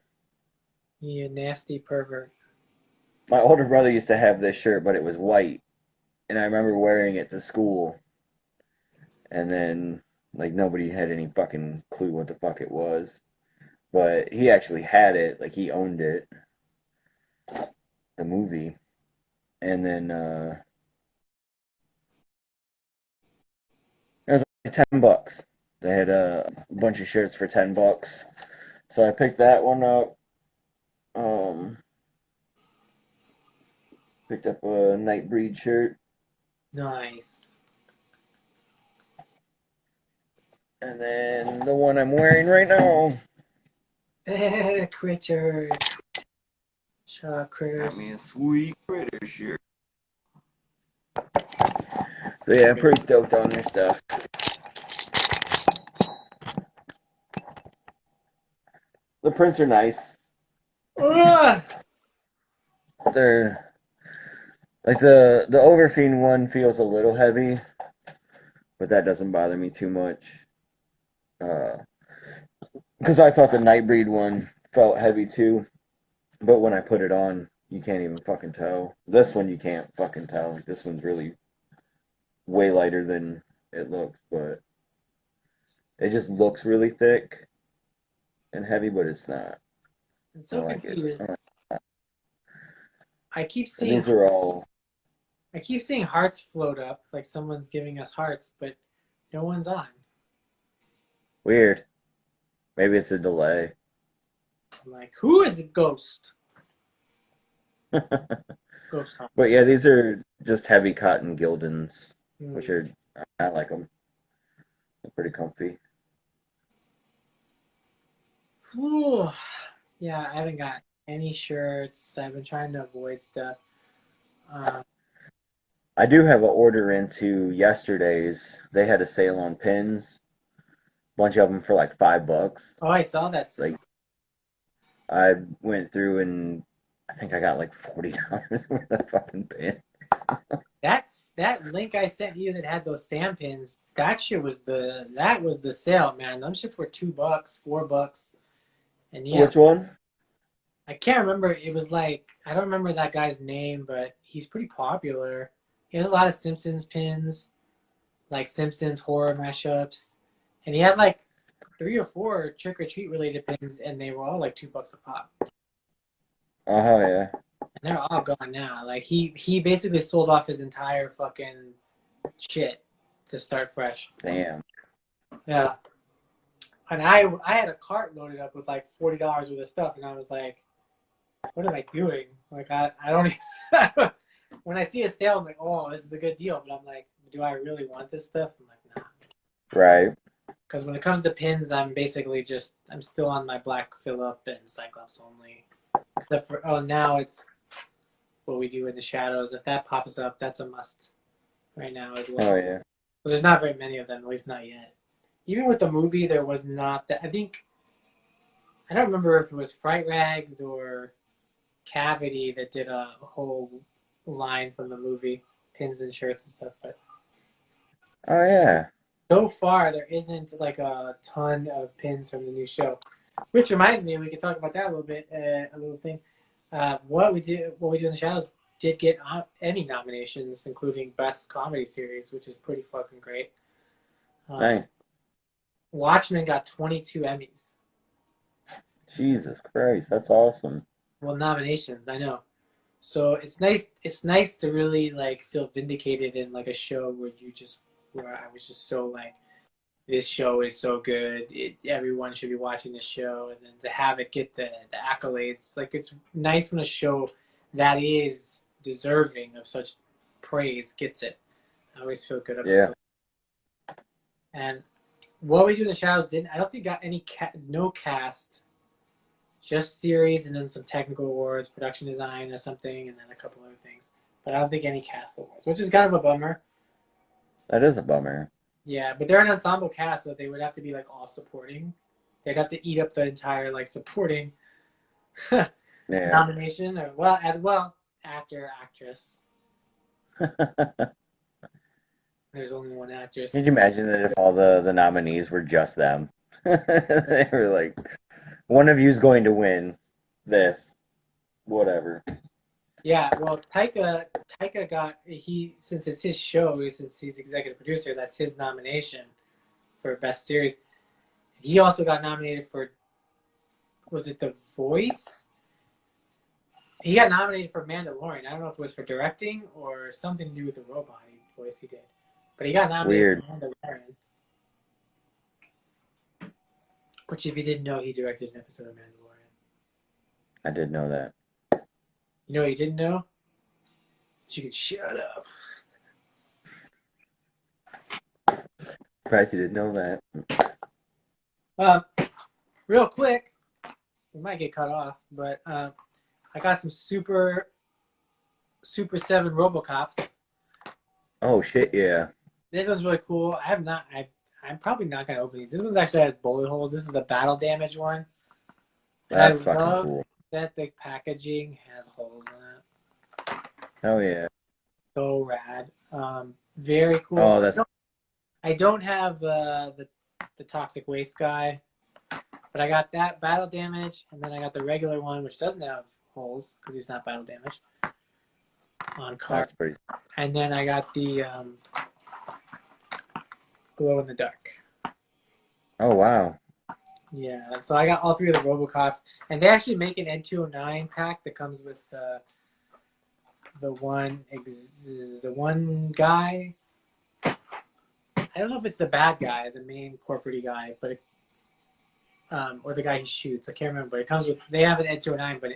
Speaker 1: You nasty pervert.
Speaker 2: my older brother used to have this shirt, but it was white, and I remember wearing it to school, and then like nobody had any fucking clue what the fuck it was. But he actually had it, like he owned it, the movie, and then it was like $10. They had a bunch of shirts for $10, so I picked that one up. Um, Picked up a Nightbreed shirt,
Speaker 1: Nice.
Speaker 2: and then the one I'm wearing right now.
Speaker 1: Critters. Shaw
Speaker 2: Got
Speaker 1: critters.
Speaker 2: me a sweet critter shirt. So yeah, pretty stoked on their stuff. The prints are nice.
Speaker 1: Ugh!
Speaker 2: They're like the Overfiend one feels a little heavy, but that doesn't bother me too much. Uh, because I thought the Nightbreed one felt heavy too, but when I put it on, you can't even fucking tell. This one you can't fucking tell. This one's really way lighter than it looks, but it just looks really thick and heavy, but it's not.
Speaker 1: I'm
Speaker 2: I
Speaker 1: so
Speaker 2: like it.
Speaker 1: confused. I keep
Speaker 2: And
Speaker 1: seeing
Speaker 2: these are all
Speaker 1: I keep seeing hearts float up, like someone's giving us hearts, but no one's on.
Speaker 2: weird. Maybe it's a delay.
Speaker 1: I'm like, who is a ghost? Ghost heart.
Speaker 2: But yeah, these are just heavy cotton Gildans, which
Speaker 1: Hmm.
Speaker 2: are I like them. They're pretty comfy.
Speaker 1: Whew. Yeah, I haven't got any shirts. I've been trying to avoid stuff. Um,
Speaker 2: I do have an order into yesterday's. They had a sale on pins, bunch of them for like $5.
Speaker 1: oh, I saw that
Speaker 2: Like
Speaker 1: sale.
Speaker 2: I went through and I think I got like $40 worth of fucking pins.
Speaker 1: That link I sent you that had those sand pins. That was the sale, man. Them shits were $2, $4, and yeah,
Speaker 2: Which one?
Speaker 1: I can't remember. It was like I don't remember that guy's name, but he's pretty popular. He has a lot of Simpsons pins, like Simpsons horror mashups, and he had like 3 or 4 trick or treat related pins, and they were all like $2 a pop.
Speaker 2: Oh yeah.
Speaker 1: And they're all gone now. Like he basically sold off his entire fucking shit to start fresh.
Speaker 2: Damn.
Speaker 1: Yeah, and I had a cart loaded up with like $40 worth of stuff, and I was like, what am I doing? Like I don't even. When I see a sale, I'm like, oh, this is a good deal. But I'm like, do I really want this stuff? I'm like, nah.
Speaker 2: Right.
Speaker 1: Because when it comes to pins, I'm basically I'm still on my Black Phillip and Cyclops only. Except for, oh, now it's What We Do in the Shadows. If that pops up, that's a must right now as well.
Speaker 2: Oh yeah.
Speaker 1: Well, there's not very many of them, at least not yet. Even with the movie, there was not that. I don't remember if it was Fright Rags or Cavity that did a whole line from the movie, pins and shirts and stuff. But
Speaker 2: Oh yeah.
Speaker 1: so far, there isn't like a ton of pins from the new show. Which reminds me, we could talk about that a little bit. A little thing. What We Do in the Shadows did get Emmy nominations, including Best Comedy Series, which is pretty fucking great.
Speaker 2: Nice.
Speaker 1: Watchmen got 22 Emmys.
Speaker 2: Jesus Christ, that's awesome.
Speaker 1: Well, nominations, I know. So it's nice. It's nice to really like feel vindicated in like a show where I was just so like, this show is so good. Everyone should be watching this show, and then to have it get the accolades, like it's nice when a show that is deserving of such praise gets it. I always feel good about it. And What We Do in the Shadows I don't think got any no cast, just series, and then some technical awards, production design or something, and then a couple other things. But I don't think any cast awards, which is kind of a bummer.
Speaker 2: That is a bummer.
Speaker 1: Yeah, but they're an ensemble cast, so they would have to be like all supporting. They'd have to eat up the entire like supporting nomination, or actor, actress. There's only one actress.
Speaker 2: Could you imagine that if all the nominees were just them? They were like, one of you's going to win this, whatever.
Speaker 1: Yeah, well, Taika got since it's his show, since he's executive producer, that's his nomination for best series. He also got nominated for, was it The Voice? He got nominated for Mandalorian. I don't know if it was for directing or something to do with the robot voice he did, but he got nominated for Mandalorian. Which, if you didn't know, he directed an episode of Mandalorian.
Speaker 2: I did know that.
Speaker 1: You know what you didn't know? So you could shut up.
Speaker 2: Surprised you didn't know that.
Speaker 1: Real quick, we might get cut off, but I got some Super 7 Robocops.
Speaker 2: Oh shit, yeah.
Speaker 1: This one's really cool. I'm probably not gonna open these. This one actually has bullet holes. This is the battle damage one.
Speaker 2: That's fucking cool.
Speaker 1: That the packaging has holes in it.
Speaker 2: Oh yeah.
Speaker 1: So rad. Very cool.
Speaker 2: Oh,
Speaker 1: I don't have the toxic waste guy, but I got that battle damage, and then I got the regular one, which doesn't have holes because he's not battle damage on card.
Speaker 2: That's pretty.
Speaker 1: And then I got the glow in the dark.
Speaker 2: Oh wow.
Speaker 1: Yeah, so I got all three of the Robocops, and they actually make an N209 pack that comes with the one guy. I don't know if it's the bad guy, the main corporate guy, but or the guy he shoots. I can't remember. But it comes with. They have an N209, but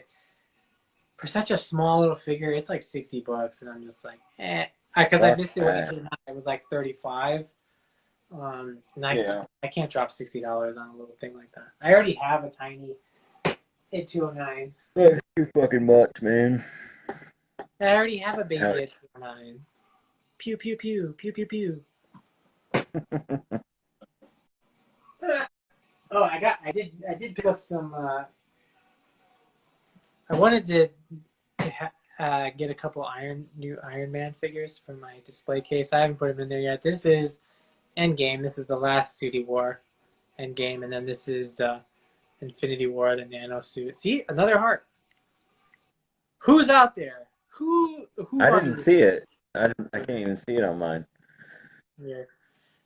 Speaker 1: for such a small little figure, it's like $60, and I'm just like, eh. Because I missed it when it came out. It was like $35. And I can't drop $60 on a little thing like that. I already have a tiny N209.
Speaker 2: That's too fucking much, man.
Speaker 1: I already have a baby N209. Pew pew pew pew pew pew. Oh, I did pick up some. I wanted to get a couple new Iron Man figures for my display case. I haven't put them in there yet. This is Endgame. This is the last Duty War Endgame, and then this is Infinity War, the nano suit. See, another heart. Who's out there? Who
Speaker 2: I didn't see it. I can't even see it on mine.
Speaker 1: Yeah.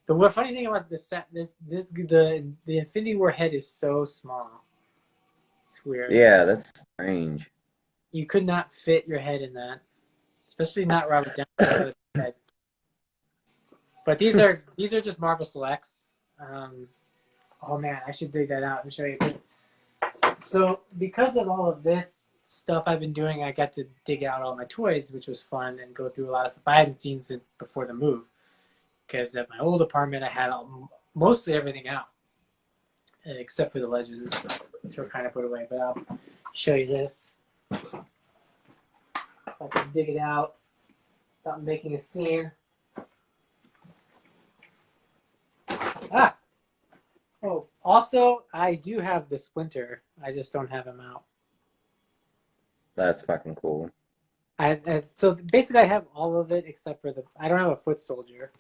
Speaker 1: The funny thing about the Infinity War head is so small. It's weird.
Speaker 2: Yeah, that's strange.
Speaker 1: You could not fit your head in that, especially not Robert Downey's head. But these are just Marvel Selects. Oh man, I should dig that out and show you. So because of all of this stuff I've been doing, I got to dig out all my toys, which was fun, and go through a lot of stuff I hadn't seen since before the move. Because at my old apartment, I had mostly everything out, except for the Legends, which were kind of put away. But I'll show you this. If I can dig it out without making a scene. Ah! Oh, also, I do have the Splinter. I just don't have him out.
Speaker 2: That's fucking cool.
Speaker 1: So basically, I have all of it except for I don't have a Foot Soldier.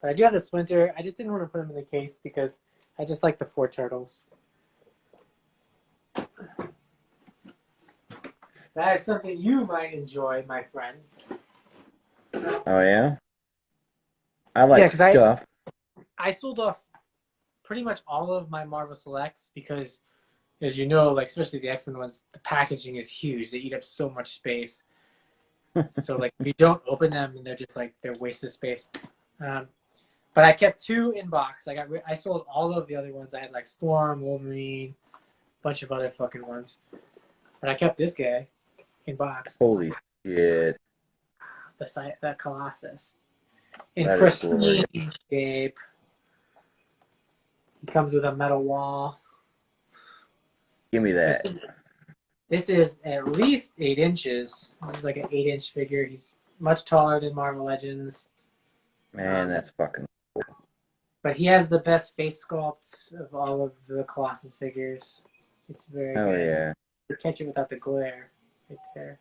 Speaker 1: But I do have the Splinter. I just didn't want to put him in the case because I just like the 4 turtles. That is something you might enjoy, my friend.
Speaker 2: Oh yeah? I
Speaker 1: Yeah,
Speaker 2: like
Speaker 1: because I
Speaker 2: stuff.
Speaker 1: I sold off pretty much all of my Marvel Selects because, as you know, like especially the X-Men ones, the packaging is huge. They eat up so much space. So like if you don't open them, and they're waste of space. Um, but I kept 2 in box. I sold all of the other ones. I had like Storm, Wolverine, a bunch of other fucking ones. But I kept this guy in box.
Speaker 2: Holy shit.
Speaker 1: That Colossus in
Speaker 2: That is
Speaker 1: pristine
Speaker 2: glorious.
Speaker 1: shape. He comes with a metal wall.
Speaker 2: Give me that.
Speaker 1: This is at least 8 inches. This is like an 8-inch figure. He's much taller than Marvel Legends.
Speaker 2: Man, that's fucking
Speaker 1: But he has the best face sculpts of all of the Colossus figures. It's very
Speaker 2: hell
Speaker 1: good.
Speaker 2: yeah.
Speaker 1: You catch it without the glare right there.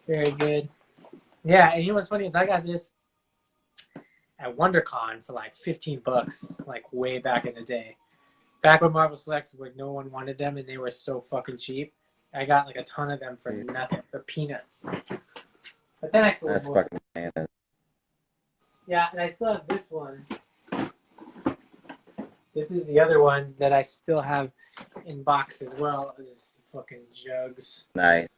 Speaker 1: Very good. Yeah, and you know what's funny is I got this at WonderCon for like $15, like way back in the day. Back when Marvel Selects, where no one wanted them and they were so fucking cheap. I got like a ton of them for nothing, for peanuts. But then I sold
Speaker 2: That's
Speaker 1: most.
Speaker 2: fucking bananas.
Speaker 1: Yeah, and I still have this one. This is the other one that I still have in box as well. Is fucking jugs.
Speaker 2: Nice.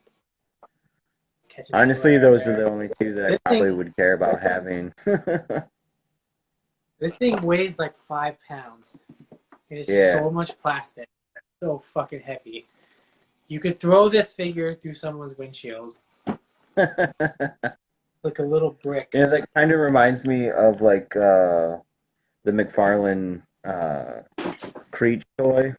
Speaker 1: Catching the
Speaker 2: Honestly,
Speaker 1: glare
Speaker 2: those are the
Speaker 1: there.
Speaker 2: only 2 that I
Speaker 1: This
Speaker 2: probably
Speaker 1: thing,
Speaker 2: would care about having.
Speaker 1: this thing weighs like 5 pounds. It is
Speaker 2: Yeah.
Speaker 1: so much plastic. It's so fucking heavy. You could throw this figure through someone's windshield. Like a little brick.
Speaker 2: Yeah, that kind of reminds me of like the McFarlane Creech toy.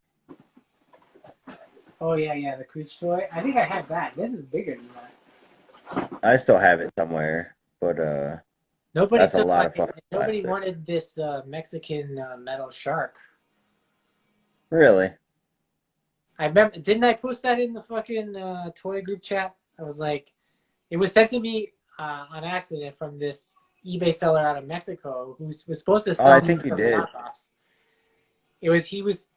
Speaker 1: Oh yeah, the Creech toy. I think I have that. This is bigger than that.
Speaker 2: I still have it somewhere, but
Speaker 1: Nobody
Speaker 2: that's a
Speaker 1: took
Speaker 2: lot
Speaker 1: my.
Speaker 2: of fucking
Speaker 1: Nobody
Speaker 2: plastic.
Speaker 1: wanted this Mexican metal shark.
Speaker 2: Really?
Speaker 1: I remember. Didn't I post that in the fucking toy group chat? I was like, it was sent to me on accident from this eBay seller out of Mexico who was supposed to
Speaker 2: Oh, I
Speaker 1: sell me
Speaker 2: think you
Speaker 1: some
Speaker 2: did.
Speaker 1: knockoffs. It was he was.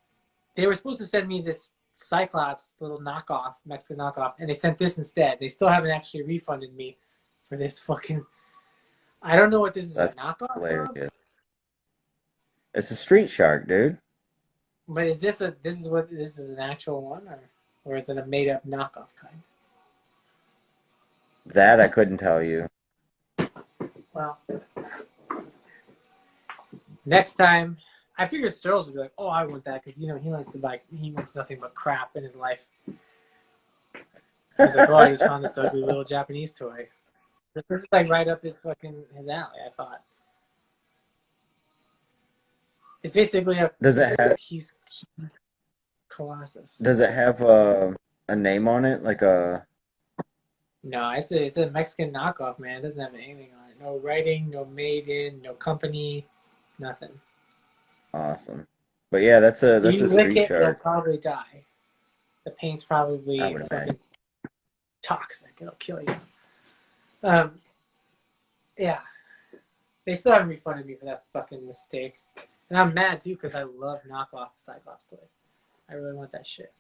Speaker 1: They were supposed to send me this Cyclops little knockoff, Mexican knockoff, and they sent this instead. They still haven't actually refunded me for this fucking. I don't know what this is a
Speaker 2: That's
Speaker 1: knockoff of,
Speaker 2: hilarious. It's a street shark, dude.
Speaker 1: but is this a this is an actual one or is it a made up knockoff kind?
Speaker 2: That I couldn't tell you.
Speaker 1: Well, next time, I figured Searles would be like, "Oh, I want that," because he likes to buy. He wants nothing but crap in his life. He's like, "Oh, I just found this ugly little Japanese toy." This is like right up his alley. I thought it's basically
Speaker 2: Does it have
Speaker 1: he's Colossus.
Speaker 2: does it have a name on it? Like a
Speaker 1: No, it's a Mexican knockoff, man. It doesn't have anything on it. No writing, no made in, no company, nothing.
Speaker 2: awesome. But yeah, that's
Speaker 1: You
Speaker 2: a
Speaker 1: lick
Speaker 2: street
Speaker 1: it, you'll
Speaker 2: shark,
Speaker 1: probably die. The paint's
Speaker 2: I
Speaker 1: probably
Speaker 2: would imagine.
Speaker 1: fucking toxic. It'll kill you. Um, yeah. They still haven't refunded me for that fucking mistake. And I'm mad too because I love knockoff Cyclops toys. I really want that shit.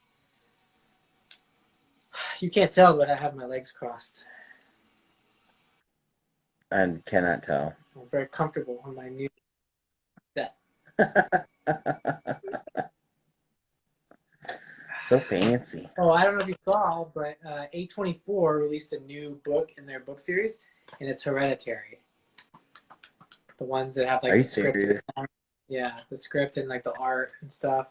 Speaker 1: You can't tell, but I have my legs crossed.
Speaker 2: And cannot tell.
Speaker 1: I'm very comfortable on my new set.
Speaker 2: So fancy.
Speaker 1: Oh, I don't know if you saw, but A24 released a new book in their book series, and it's Hereditary. The ones that have
Speaker 2: Are
Speaker 1: like
Speaker 2: you
Speaker 1: the script,
Speaker 2: serious?
Speaker 1: yeah, the script and like the art and stuff.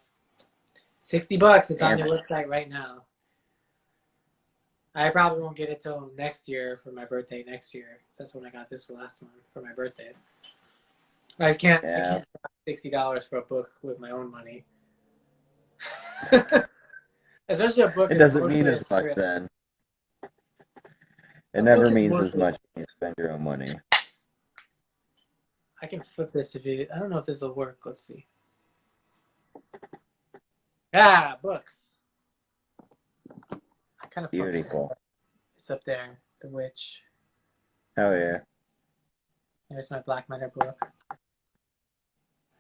Speaker 1: $60. It's on
Speaker 2: Damn
Speaker 1: their
Speaker 2: it.
Speaker 1: website right now. I probably won't get it till next year for my birthday next year. So that's when I got this last one for my birthday. I just can't. I
Speaker 2: Yeah.
Speaker 1: can't spend $60 for a book with my own money. Especially a book
Speaker 2: It
Speaker 1: is
Speaker 2: doesn't mean
Speaker 1: mostly a
Speaker 2: as much
Speaker 1: script.
Speaker 2: then. It
Speaker 1: A
Speaker 2: never
Speaker 1: book is
Speaker 2: means as
Speaker 1: mostly.
Speaker 2: much when you spend your own money.
Speaker 1: I can flip this if you. I don't know if this will work. Let's see. Ah, books. I kind of fucked it
Speaker 2: Beautiful.
Speaker 1: up. It's up there. The Witch.
Speaker 2: Hell yeah.
Speaker 1: There's my Black Matter book.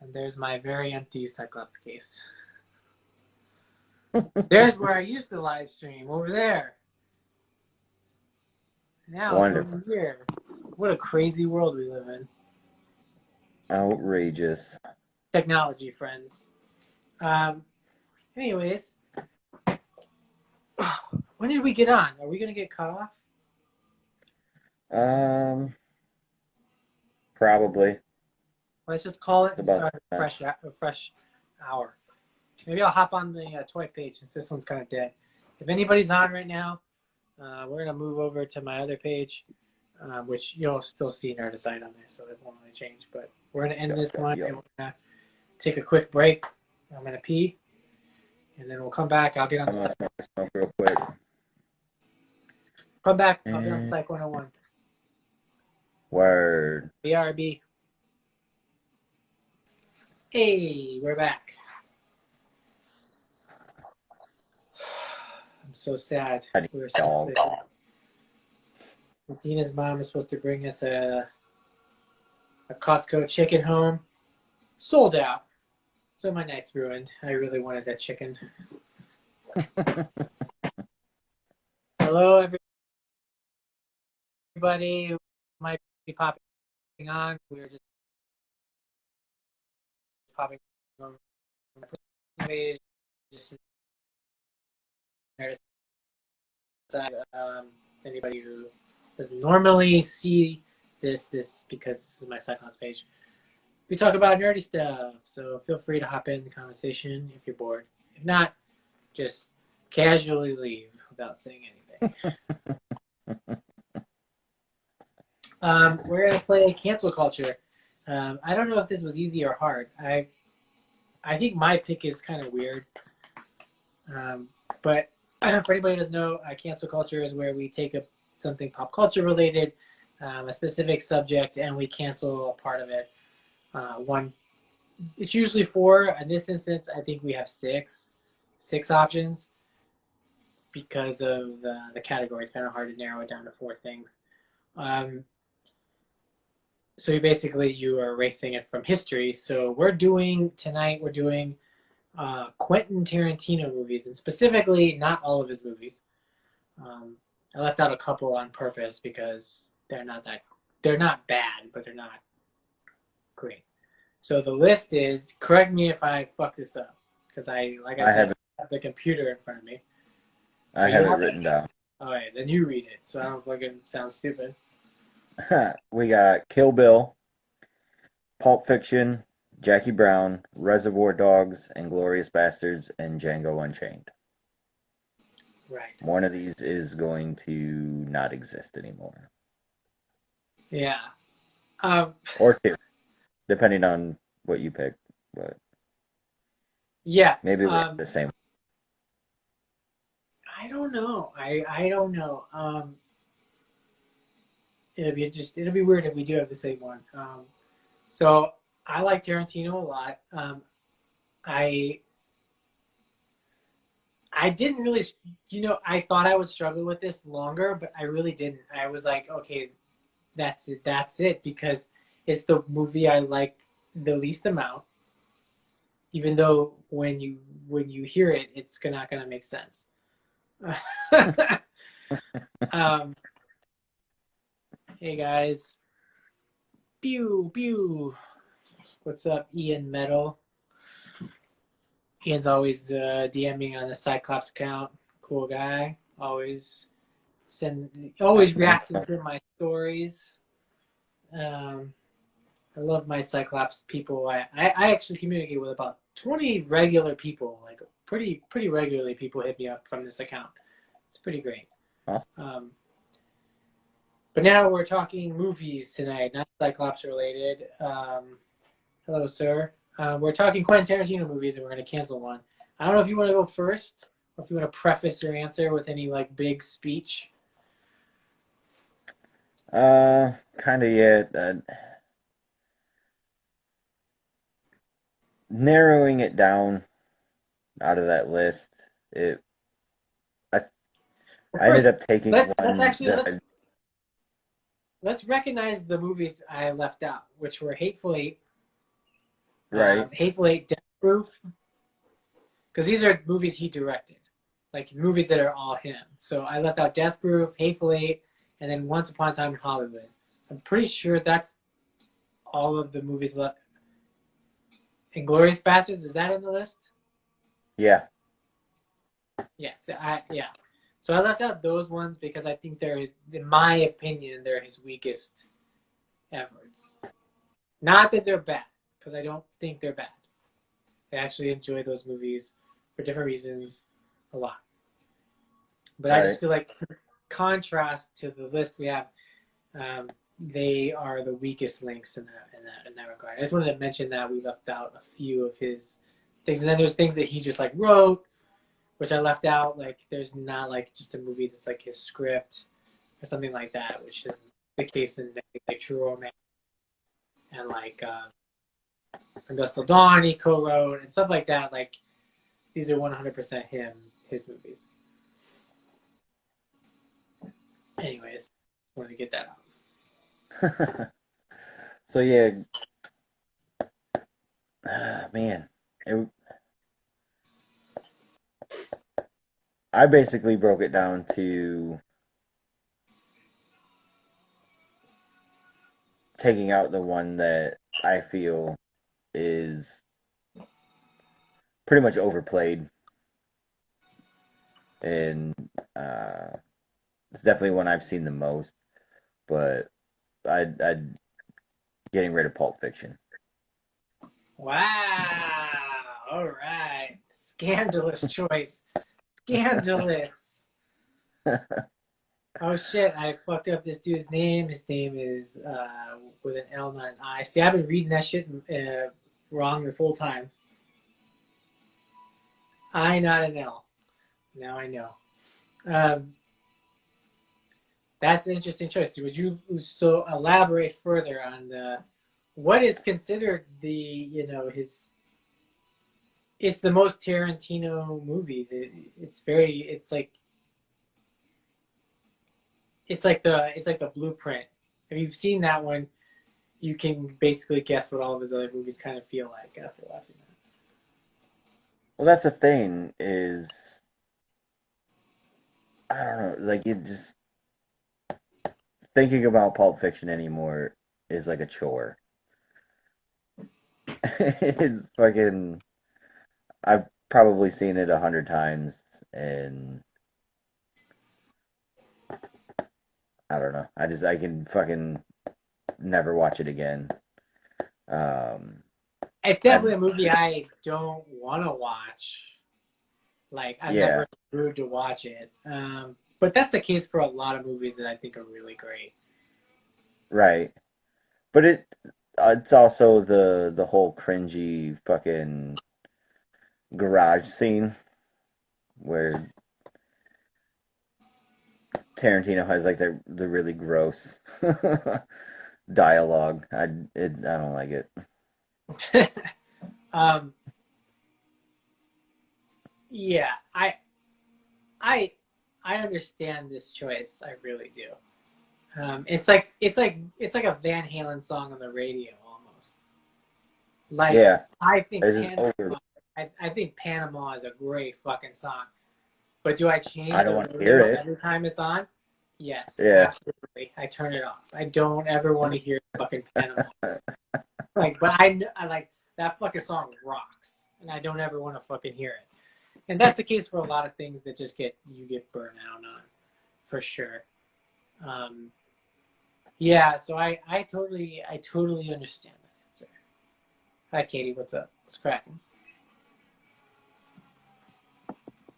Speaker 1: And there's my very empty Cyclops case. There's where I used to live stream, over there. Now it's
Speaker 2: Wonderful.
Speaker 1: over here. What a crazy world we live in.
Speaker 2: Outrageous.
Speaker 1: Technology, friends. Anyways, when did we get on? Are we going to get cut off?
Speaker 2: Probably.
Speaker 1: Let's just call it and
Speaker 2: About
Speaker 1: start a fresh hour. Maybe I'll hop on the toy page since this one's kind of dead. If anybody's on right now, we're going to move over to my other page, which you'll still see Nerdicide on there, so it won't really change. But we're going to end this one, and we're going to take a quick break. I'm going to pee, and then we'll come back. I'll get on
Speaker 2: I'm
Speaker 1: the
Speaker 2: gonna smoke real quick.
Speaker 1: Come back. I'll be on Psych 101.
Speaker 2: Word.
Speaker 1: BRB. Hey, we're back. I'm so sad. We were supposed to. Athena's mom was supposed to bring us a Costco chicken home. Sold out. So my night's ruined. I really wanted that chicken. Hello, everybody who might be popping on. We're just popping on. Just anybody who doesn't normally see this because this is my Cyclops page. We talk about nerdy stuff, so feel free to hop in the conversation if you're bored. If not, just casually leave without saying anything. We're gonna play cancel culture. I don't know if this was easy or hard. I think my pick is kind of weird, but for anybody who doesn't know, cancel culture is where we take something pop culture related, a specific subject, and we cancel a part of it. It's usually 4. In this instance, I think we have 6 options because of the category. It's kind of hard to narrow it down to 4 things. So you are erasing it from history. So we're doing Quentin Tarantino movies, and specifically not all of his movies. I left out a couple on purpose because they're not bad, but they're not great. So the list is, correct me if I fuck this up, because I have the computer in front of me.
Speaker 2: I have it written down.
Speaker 1: All right, then you read it, so I don't fucking sound stupid.
Speaker 2: We got Kill Bill, Pulp Fiction, Jackie Brown, Reservoir Dogs, Inglourious Bastards, and Django Unchained.
Speaker 1: Right.
Speaker 2: One of these is going to not exist anymore.
Speaker 1: Yeah.
Speaker 2: Or 2, depending on what you pick. But
Speaker 1: yeah.
Speaker 2: Maybe we're the same.
Speaker 1: I don't know. I don't know. It'll be weird if we do have the same one. So I like Tarantino a lot. I didn't really, I thought I would struggle with this longer, but I really didn't. I was like, okay, that's it, because it's the movie I like the least amount. Even though when you hear it, it's not gonna make sense. Hey guys, pew pew. What's up, Ian Metal? Ian's always DMing on the Cyclops account. Cool guy. Always reacting to my stories. I love my Cyclops people. I actually communicate with about 20 regular people. Like pretty regularly, people hit me up from this account. It's pretty great.
Speaker 2: Awesome.
Speaker 1: But now we're talking movies tonight, not Cyclops related. Hello, sir. We're talking Quentin Tarantino movies, and we're going to cancel one. I don't know if you want to go first, Or if you want to preface your answer with any like big speech.
Speaker 2: Kind of yet. Narrowing it down out of that list, it I
Speaker 1: Well,
Speaker 2: I ended
Speaker 1: first,
Speaker 2: up taking
Speaker 1: let's
Speaker 2: one
Speaker 1: actually
Speaker 2: that
Speaker 1: let's recognize the movies I left out, which were
Speaker 2: right,
Speaker 1: Hateful Eight, Death Proof, because these are movies he directed, like movies that are all him. So I left out Death Proof, Hateful Eight, and then Once Upon a Time in Hollywood. I'm pretty sure that's all of the movies left. Inglorious Bastards, is that in the list?
Speaker 2: yeah,
Speaker 1: Yes, yeah. So I left out those ones because I think they're his, in my opinion, they're his weakest efforts. Not that they're bad, because I don't think they're bad. I actually enjoy those movies for different reasons a lot. But I
Speaker 2: right,
Speaker 1: just feel like contrast to the list we have, they are the weakest links in that regard. I just wanted to mention that we left out a few of his things, and then there's things that he just like wrote, which I left out. Like there's not like just a movie that's like his script or something like that, which is the case in like True Romance and like From Dusk Till Dawn he co-wrote and stuff like that. Like these are 100% his movies. Anyways, wanted to get that out.
Speaker 2: so yeah, man, it, I basically broke it down to taking out the one that I feel is pretty much overplayed, and uh, it's definitely one I've seen the most. But I'd getting rid of Pulp Fiction.
Speaker 1: Wow. All right. Scandalous choice. Scandalous. Oh shit! I fucked up this dude's name. His name is with an L, not an I. See, I've been reading that shit wrong this whole time. I, not an L. Now I know. Um, that's an interesting choice. Would you still elaborate further on what is considered the his? It's the most Tarantino movie. It's like the blueprint. If you've seen that one, you can basically guess what all of his other movies kind of feel like after watching that.
Speaker 2: Well, that's the thing is I don't know, like it just thinking about Pulp Fiction anymore is like a chore. It's fucking. I've probably seen it 100 times, and I don't know. I can fucking never watch it again. Um,
Speaker 1: It's
Speaker 2: I
Speaker 1: definitely a movie I don't want to watch. Like I'm never
Speaker 2: yeah,
Speaker 1: in the mood to watch it. But that's the case for a lot of movies that I think are really great.
Speaker 2: right. But it's also the whole cringy fucking garage scene where Tarantino has like the really gross dialogue. I don't like it.
Speaker 1: um, yeah, I I understand this choice. I really do. It's like a Van Halen song on the radio almost. Like
Speaker 2: Yeah,
Speaker 1: I think
Speaker 2: it's just
Speaker 1: Panama.
Speaker 2: over.
Speaker 1: I think Panama is a great fucking song. But do I change
Speaker 2: I don't
Speaker 1: the
Speaker 2: want to hear
Speaker 1: radio
Speaker 2: it.
Speaker 1: every time it's on? Yes,
Speaker 2: Yeah.
Speaker 1: absolutely. I turn it off. I don't ever want to hear fucking Panama. Like, but I like that fucking song rocks, and I don't ever want to fucking hear it. And that's the case for a lot of things that just you get burnt out on, for sure. Um, yeah, so I totally understand that answer. Hi, Katie. What's up? What's cracking?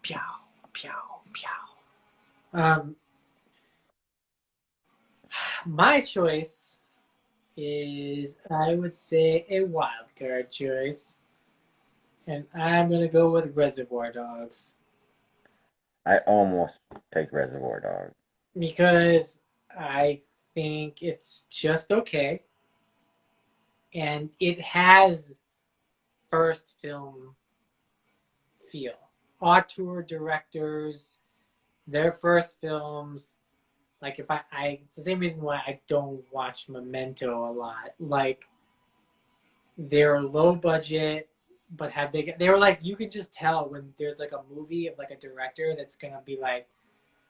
Speaker 1: Pow, pow, pow. My choice is, I would say, a wild card choice, and I'm gonna go with Reservoir Dogs.
Speaker 2: I almost picked Reservoir Dogs.
Speaker 1: because I think it's just okay, and it has first film feel. Auteur directors, their first films. Like if it's the same reason why I don't watch Memento a lot. Like they're low budget, but have big. They were like you can just tell when there's like a movie of like a director that's gonna be like,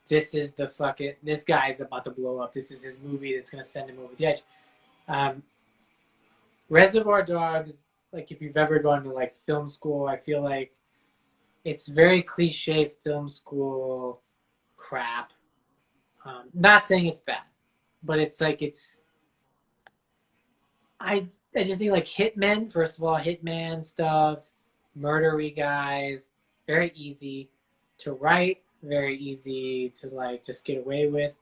Speaker 1: this is the fucking this guy's about to blow up. This is his movie that's gonna send him over the edge. Um, Reservoir Dogs, like if you've ever gone to like film school, I feel like it's very cliche film school crap. Not saying it's bad, but it's like I just think like hitmen. First of all, hitman stuff, murdery guys, very easy to write, very easy to like just get away with.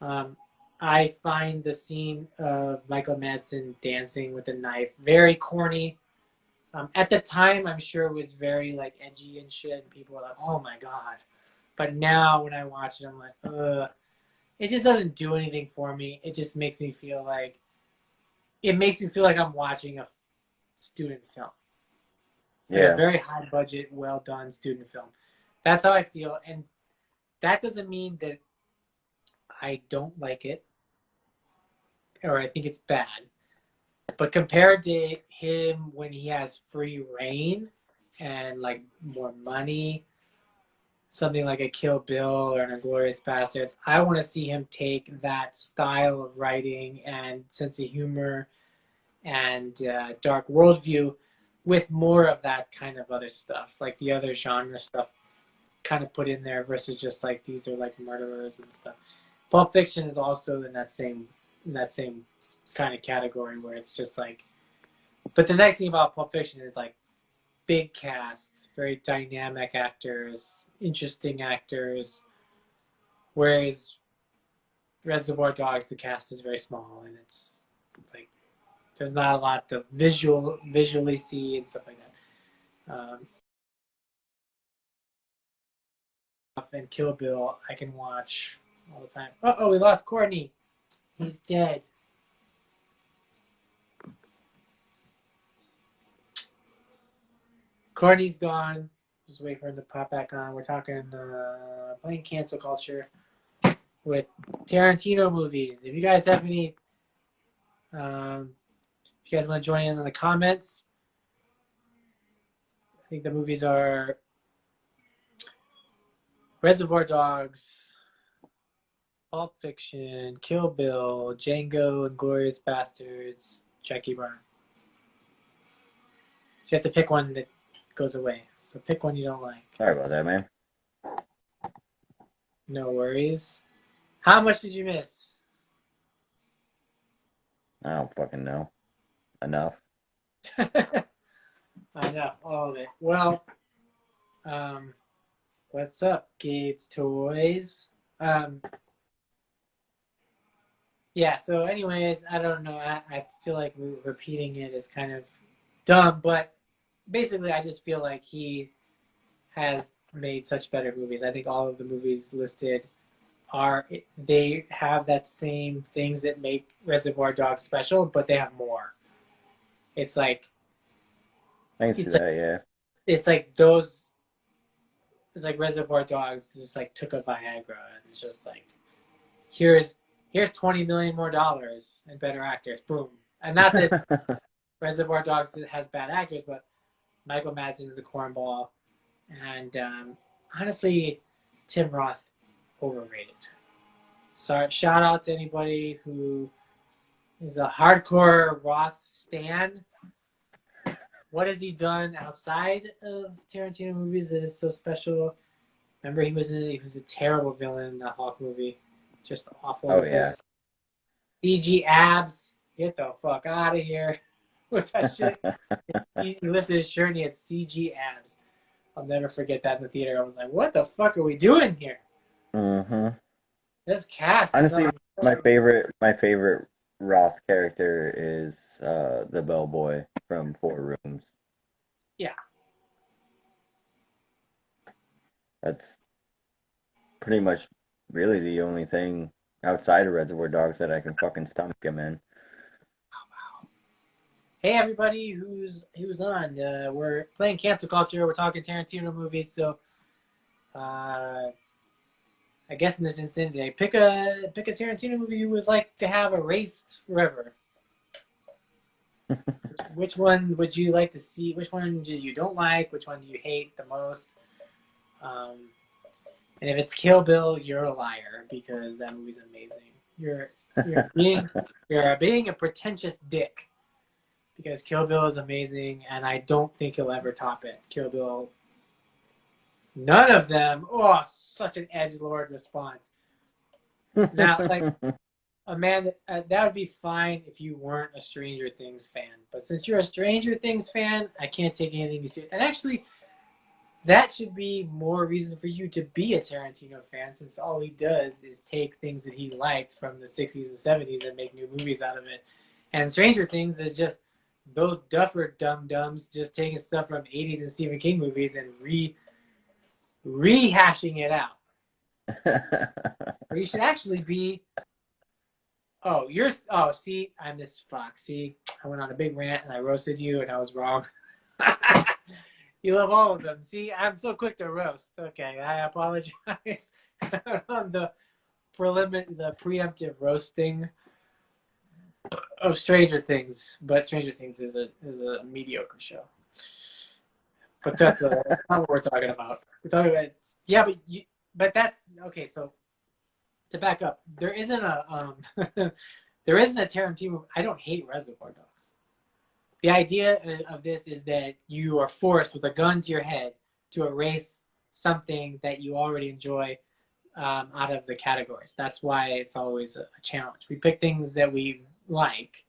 Speaker 1: Um, I find the scene of Michael Madsen dancing with a knife very corny. At the time, I'm sure it was very like edgy and shit, and people were like, "Oh my god!" But now, when I watch it, I'm like, "Ugh." It just doesn't do anything for me. It just makes me feel like I'm watching a student film, like a
Speaker 2: Yeah,
Speaker 1: very high budget, well done student film. That's how I feel, and that doesn't mean that I don't like it or I think it's bad. But compared to him when he has free reign and like more money, something like a Kill Bill or an Inglorious Bastards, I want to see him take that style of writing and sense of humor and dark worldview with more of that kind of other stuff, like the other genre stuff, kind of put in there versus just like these are like murderers and stuff. Pulp Fiction is also in that same kind of category where it's just like. But the nice thing about Pulp Fiction is like big cast, very dynamic actors, interesting actors. Whereas Reservoir Dogs, the cast is very small and it's like there's not a lot to visually see and stuff like that. And Kill Bill, I can watch all the time. Oh, we lost Courtney. He's dead. Courtney's gone. Just wait for him to pop back on. We're talking playing cancel culture with Tarantino movies. If you guys have any, if you guys want to join in the comments, I think the movies are Reservoir Dogs, Pulp Fiction, Kill Bill, Django, Inglorious Bastards, Jackie Brown. So you have to pick one that goes away. So pick one you don't like.
Speaker 2: sorry about that, man.
Speaker 1: No worries. How much did you miss?
Speaker 2: I don't fucking know. Enough.
Speaker 1: Enough, all of it. Well, um, what's up, Gabe's Toys? Um, yeah, so anyways, I don't know. I feel like repeating it is kind of dumb, but basically I just feel like he has made such better movies. I think all of the movies listed they have that same things that make Reservoir Dogs special, but they have more. It's like
Speaker 2: I can see
Speaker 1: it's like
Speaker 2: that, yeah.
Speaker 1: it's like those it's like Reservoir Dogs just like took a Viagra and it's just like here's here's 20 million more dollars and better actors. Boom. And not that Reservoir Dogs has bad actors, but Michael Madsen is a cornball, and honestly, Tim Roth overrated. Sorry, shout out to anybody who is a hardcore Roth stan. What has he done outside of Tarantino movies that is so special? Remember, he was a terrible villain in the Hawk movie, just awful
Speaker 2: Oh
Speaker 1: with
Speaker 2: yeah.
Speaker 1: his CG abs. Get the fuck out of here with that shit. He lifted his shirt and he had CG abs. I'll never forget that in the theater. I was like, "What the fuck are we doing here?
Speaker 2: Mm-hmm.
Speaker 1: This cast is
Speaker 2: Honestly,
Speaker 1: on."
Speaker 2: my favorite Roth character is the bellboy from Four Rooms.
Speaker 1: Yeah,
Speaker 2: That's pretty much really the only thing outside of Reservoir Dogs that I can fucking stomach him in.
Speaker 1: Hey everybody, who's on? We're playing cancel culture. We're talking Tarantino movies. So, I guess in this instant, pick a Tarantino movie you would like to have erased forever. Which one would you like to see? Which one do you don't like? Which one do you hate the most? And if it's Kill Bill, you're a liar because that movie's amazing. You're being a pretentious dick because Kill Bill is amazing, and I don't think he'll ever top it. Kill Bill, none of them. Oh, such an edgelord response. Now, like, Amanda, that would be fine if you weren't a Stranger Things fan. But since you're a Stranger Things fan, I can't take anything you say. And actually, that should be more reason for you to be a Tarantino fan, since all he does is take things that he liked from the 60s and 70s and make new movies out of it. And Stranger Things is just those duffer dum-dums just taking stuff from 80s and Stephen King movies and rehashing it out. Or you should actually be... see, I'm this fuck. See, I went on a big rant and I roasted you and I was wrong. You love all of them. See, I'm so quick to roast. Okay, I apologize on the preemptive roasting of Stranger Things. But Stranger Things is a mediocre show. But that's not what we're talking about. We're talking about but that's okay. So to back up, there isn't a Tarantino. I don't hate Reservoir Dogs. The idea of this is that you are forced with a gun to your head to erase something that you already enjoy out of the categories. That's why it's always a challenge. We pick things that we like.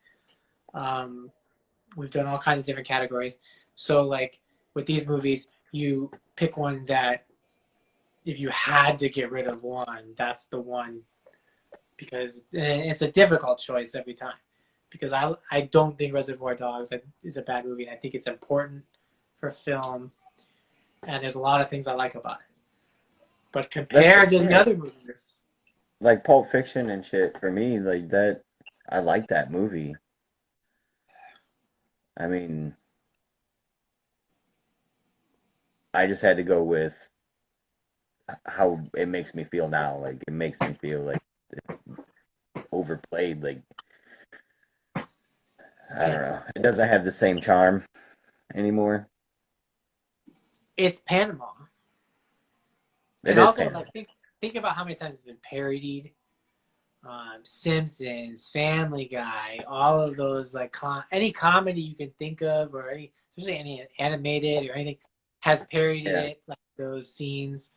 Speaker 1: We've done all kinds of different categories. So, like with these movies, you pick one that if you had to get rid of one, that's the one, because it's a difficult choice every time. Because I don't think Reservoir Dogs is a bad movie, and I think it's important for film, and there's a lot of things I like about it. But compared to the other movies,
Speaker 2: like Pulp Fiction and shit, for me, like that, I like that movie. I mean, I just had to go with how it makes me feel now. Like it makes me feel like overplayed. Like I don't know. It doesn't have the same charm anymore.
Speaker 1: it's Panama. And also, like, think about how many times it's been parodied. Simpsons, Family Guy, all of those, like any comedy you can think of, or especially any animated or anything, has parodied it, like those scenes.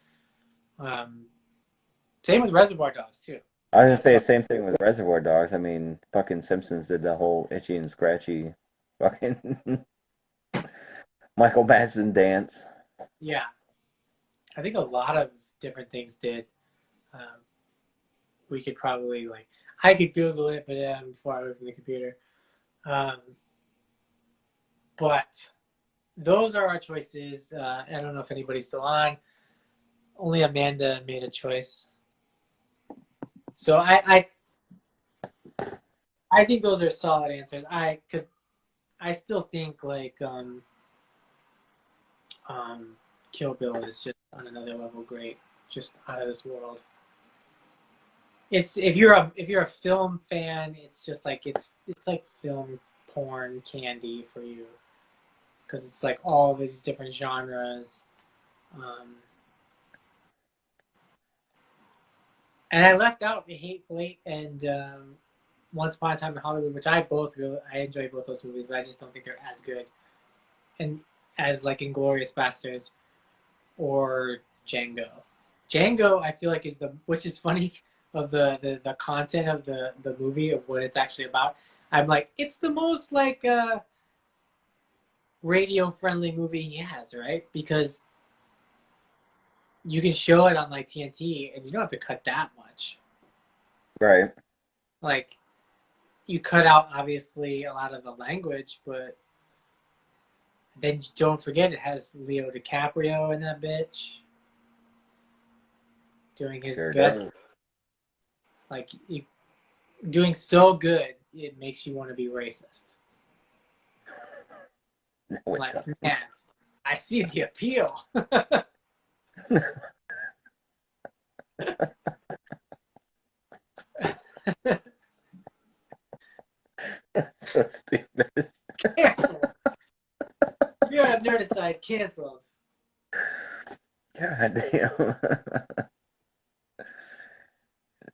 Speaker 1: Same with Reservoir Dogs too.
Speaker 2: I was gonna say the same thing with Reservoir Dogs. I mean, fucking Simpsons did the whole itchy and scratchy fucking Michael Madsen dance.
Speaker 1: Yeah, I think a lot of different things did. We could probably I could Google it, but I'm far away from the computer. But those are our choices. I don't know if anybody's still on. Only Amanda made a choice. So I think those are solid answers. Because I still think Kill Bill is just on another level great, just out of this world. It's if you're a film fan, it's just like it's like film porn candy for you, because it's like all these different genres. And I left out The Hateful Eight and Once Upon a Time in Hollywood, which I enjoy both those movies, but I just don't think they're as good and as like Inglourious Basterds or Django. Django, I feel like which is funny, of the content of the movie, of what it's actually about. I'm like, it's the most like radio friendly movie he has, right? Because you can show it on like TNT and you don't have to cut that much.
Speaker 2: Right.
Speaker 1: Like, you cut out obviously a lot of the language, but then don't forget it has Leo DiCaprio in that bitch. doing his
Speaker 2: Sure
Speaker 1: best.
Speaker 2: does.
Speaker 1: Like doing so good, it makes you want to be racist.
Speaker 2: No, it
Speaker 1: Like,
Speaker 2: doesn't.
Speaker 1: man, I see the appeal.
Speaker 2: So stupid.
Speaker 1: Canceled. You're at Nerdicide. Canceled.
Speaker 2: God damn.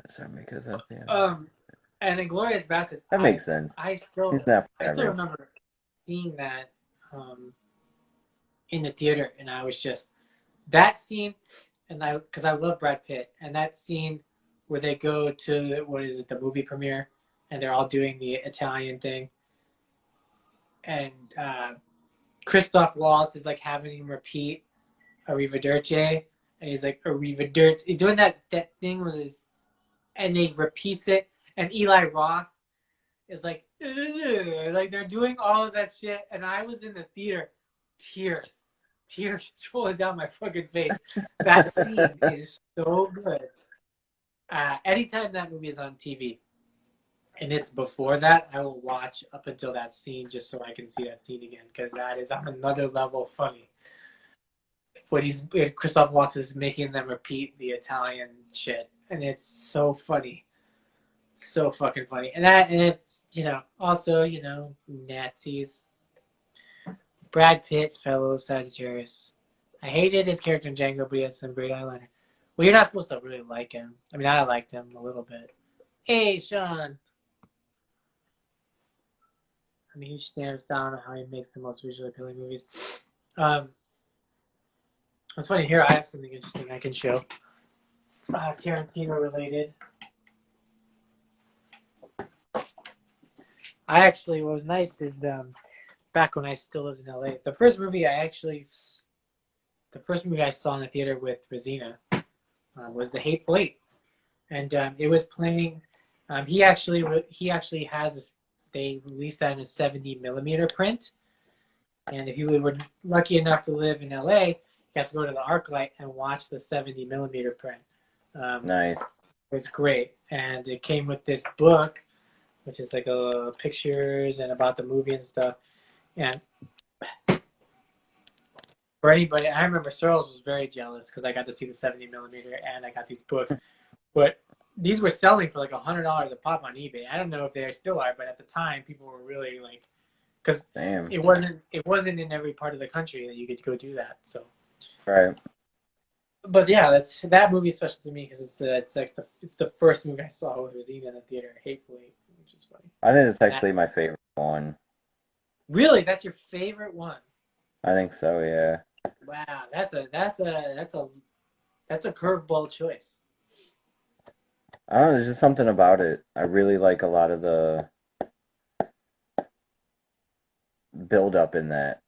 Speaker 2: So because of
Speaker 1: And Inglorious Bastards.
Speaker 2: that makes sense.
Speaker 1: I
Speaker 2: He's
Speaker 1: still,
Speaker 2: not
Speaker 1: I still
Speaker 2: forever.
Speaker 1: remember seeing that in the theater, and I was just that scene, and because I love Brad Pitt, and that scene where they go to what is it, the movie premiere, and they're all doing the Italian thing, and Christoph Waltz is like having him repeat Arrivederci, and he's like Arrivederci. He's doing that thing with his, and he repeats it, and Eli Roth is like, ugh, like they're doing all of that shit, and I was in the theater, tears, tears rolling down my fucking face. That scene is so good. Anytime that movie is on TV, and it's before that, I will watch up until that scene just so I can see that scene again because that is on another level funny. When Christoph Waltz is making them repeat the Italian shit, and it's so funny, so fucking funny. And it's also Nazis. Brad Pitt, fellow Sagittarius. I hated his character in Django, but he has some great eyeliner. Well, you're not supposed to really like him. I mean, I liked him a little bit. Hey, Sean. I'm a huge fan of sound and how he makes the most visually appealing movies. It's funny here. I have something interesting I can show. Tarantino related. What was nice is back when I still lived in LA, the first movie I saw in the theater with Rosina was The Hateful Eight, and it was playing. He actually has. They released that in a 70 millimeter print, and if you were lucky enough to live in LA, you got to go to the ArcLight and watch the 70 millimeter print.
Speaker 2: Nice.
Speaker 1: It was great, and it came with this book, which is like pictures and about the movie and stuff. And for anybody, I remember Searles was very jealous because I got to see the 70 millimeter and I got these books. But these were selling for like $100 a pop on eBay. I don't know if they still are, but at the time, people were really like, because
Speaker 2: Damn.
Speaker 1: it wasn't in every part of the country that you could go do that. So,
Speaker 2: Right.
Speaker 1: but yeah, that movie is special to me because it's the first movie I saw with Rosina in the theater, Hatefully, which is funny.
Speaker 2: I think it's actually my favorite one.
Speaker 1: Really, that's your favorite one?
Speaker 2: I think so, yeah.
Speaker 1: Wow, that's a curveball choice.
Speaker 2: I don't know, there's just something about it. I really like a lot of the build up in that.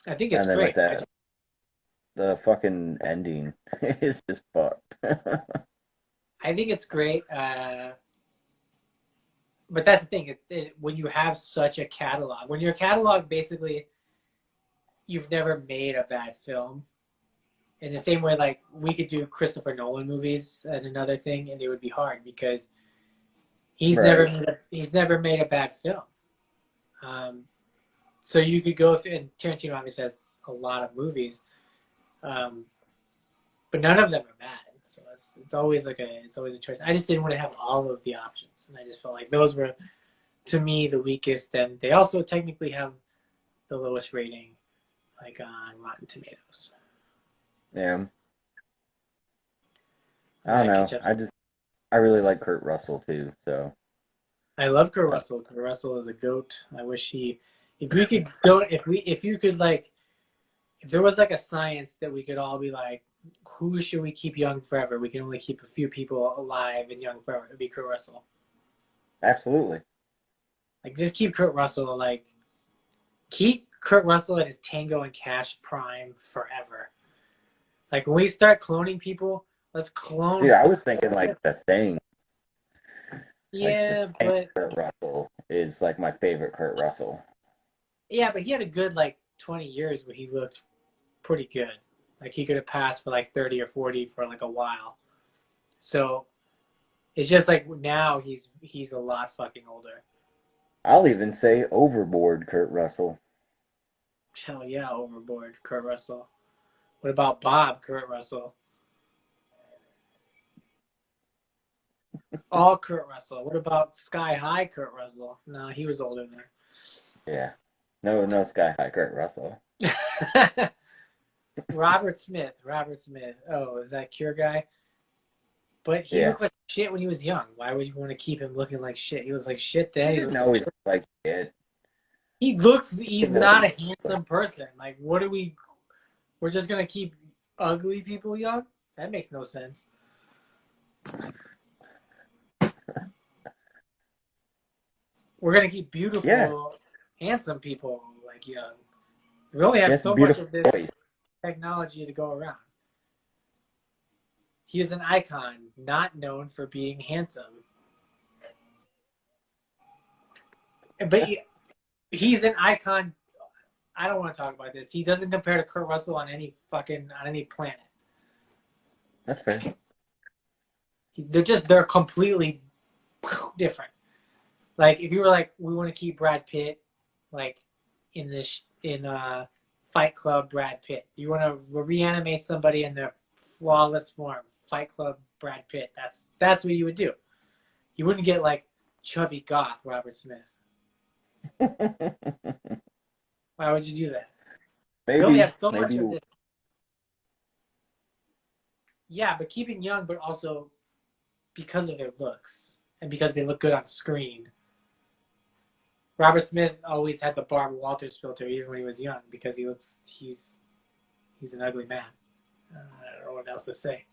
Speaker 1: I think it's
Speaker 2: And then like
Speaker 1: great.
Speaker 2: the fucking ending is just fucked.
Speaker 1: I think it's great. But that's the thing. When you have such a catalog, when your catalog basically, you've never made a bad film. In the same way, like we could do Christopher Nolan movies and another thing, and it would be hard because
Speaker 2: Right.
Speaker 1: he's never made a bad film. So you could go through, and Tarantino obviously has a lot of movies, but none of them are bad. So it's always a choice. I just didn't want to have all of the options, and I just felt like those were, to me, the weakest. And they also technically have the lowest rating, like on Rotten Tomatoes.
Speaker 2: Yeah.
Speaker 1: You
Speaker 2: I don't
Speaker 1: gotta
Speaker 2: know.
Speaker 1: catch up.
Speaker 2: I really like Kurt Russell too, so
Speaker 1: I love Kurt Russell. Kurt Russell is a goat. I wish if we could go, if you could like, if there was like a science that we could all be like, who should we keep young forever? We can only keep a few people alive and young forever. It'd be Kurt Russell.
Speaker 2: absolutely.
Speaker 1: Like, just keep Kurt Russell, like, keep Kurt Russell at his Tango and Cash prime forever. Like, when we start cloning people, let's
Speaker 2: Dude,
Speaker 1: clone.
Speaker 2: I was thinking like The Thing. Like The
Speaker 1: Yeah,
Speaker 2: Thing
Speaker 1: but
Speaker 2: Kurt Russell is like my favorite Kurt Russell.
Speaker 1: he had a good like 20 years where he looked pretty good. Like he could have passed for like 30 or 40 for like a while. So it's just like now he's a lot fucking older.
Speaker 2: I'll even say overboard Kurt Russell.
Speaker 1: Hell yeah, overboard, Kurt Russell. What about Bob, Kurt Russell? All Kurt Russell. What about Sky High, Kurt Russell? No, he was older
Speaker 2: Yeah. No, no Sky High Kurt Russell.
Speaker 1: there. Robert Smith. Oh, is that Cure guy? But he
Speaker 2: Yeah.
Speaker 1: looked like shit when he was young. Why would you want to keep him looking like shit? He looks like shit
Speaker 2: He
Speaker 1: then.
Speaker 2: didn't always look like it.
Speaker 1: He's not a handsome person. Like, what do we're just going to keep ugly people young? That makes no sense. We're going to keep beautiful, handsome people like young. We only have so much of this technology to go around. He is an icon, not known for being handsome. But he's an icon. I don't want to talk about this. He doesn't compare to Kurt Russell on any planet.
Speaker 2: That's fair.
Speaker 1: They're completely different. Like if you were like, we want to keep Brad Pitt, like in Fight Club, Brad Pitt. You want to reanimate somebody in their flawless form, Fight Club, Brad Pitt. That's what you would do. You wouldn't get like chubby goth Robert Smith. Why would you do that?
Speaker 2: Maybe,
Speaker 1: we only have so much of this. Yeah, but keeping young, but also because of their looks and because they look good on screen. Robert Smith always had the Barbara Walters filter even when he was young because he's an ugly man. I don't know what else to say.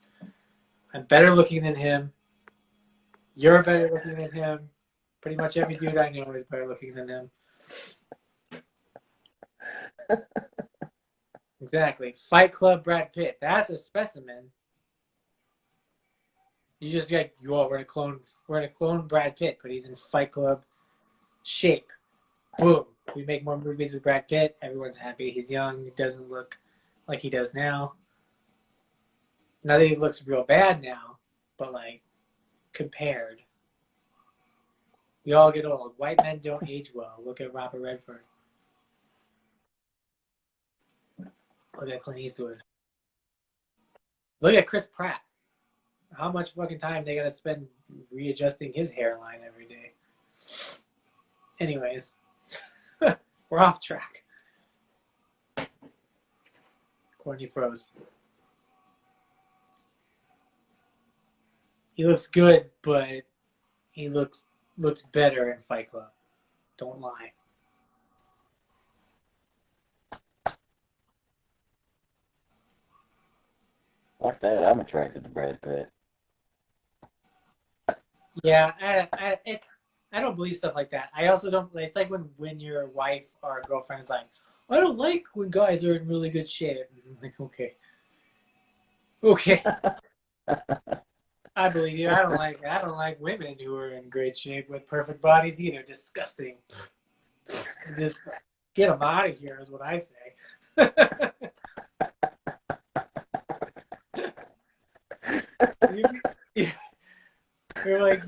Speaker 1: I'm better looking than him. You're better looking than him. Pretty much every dude I know is better looking than him. Exactly. Fight Club Brad Pitt. That's a specimen. You just like, we're gonna clone Brad Pitt, but he's in Fight Club shape. Boom. We make more movies with Brad Pitt. Everyone's happy. He's young. He doesn't look like he does now. Not that he looks real bad now, but like compared. We all get old. White men don't age well. Look at Robert Redford. Look at Clint Eastwood. Look at Chris Pratt. How much fucking time they gotta spend readjusting his hairline every day. Anyways, we're off track. Courtney froze. He looks good, but he looks better in Fight Club. Don't lie.
Speaker 2: Fuck that. I'm attracted to Brad Pitt.
Speaker 1: Yeah, I don't believe stuff like that. I also don't. It's like when your wife or girlfriend is like, I don't like when guys are in really good shape. I'm like, okay, I believe you. I don't like women who are in great shape with perfect bodies either. Disgusting. Just get them out of here is what I say. You're like,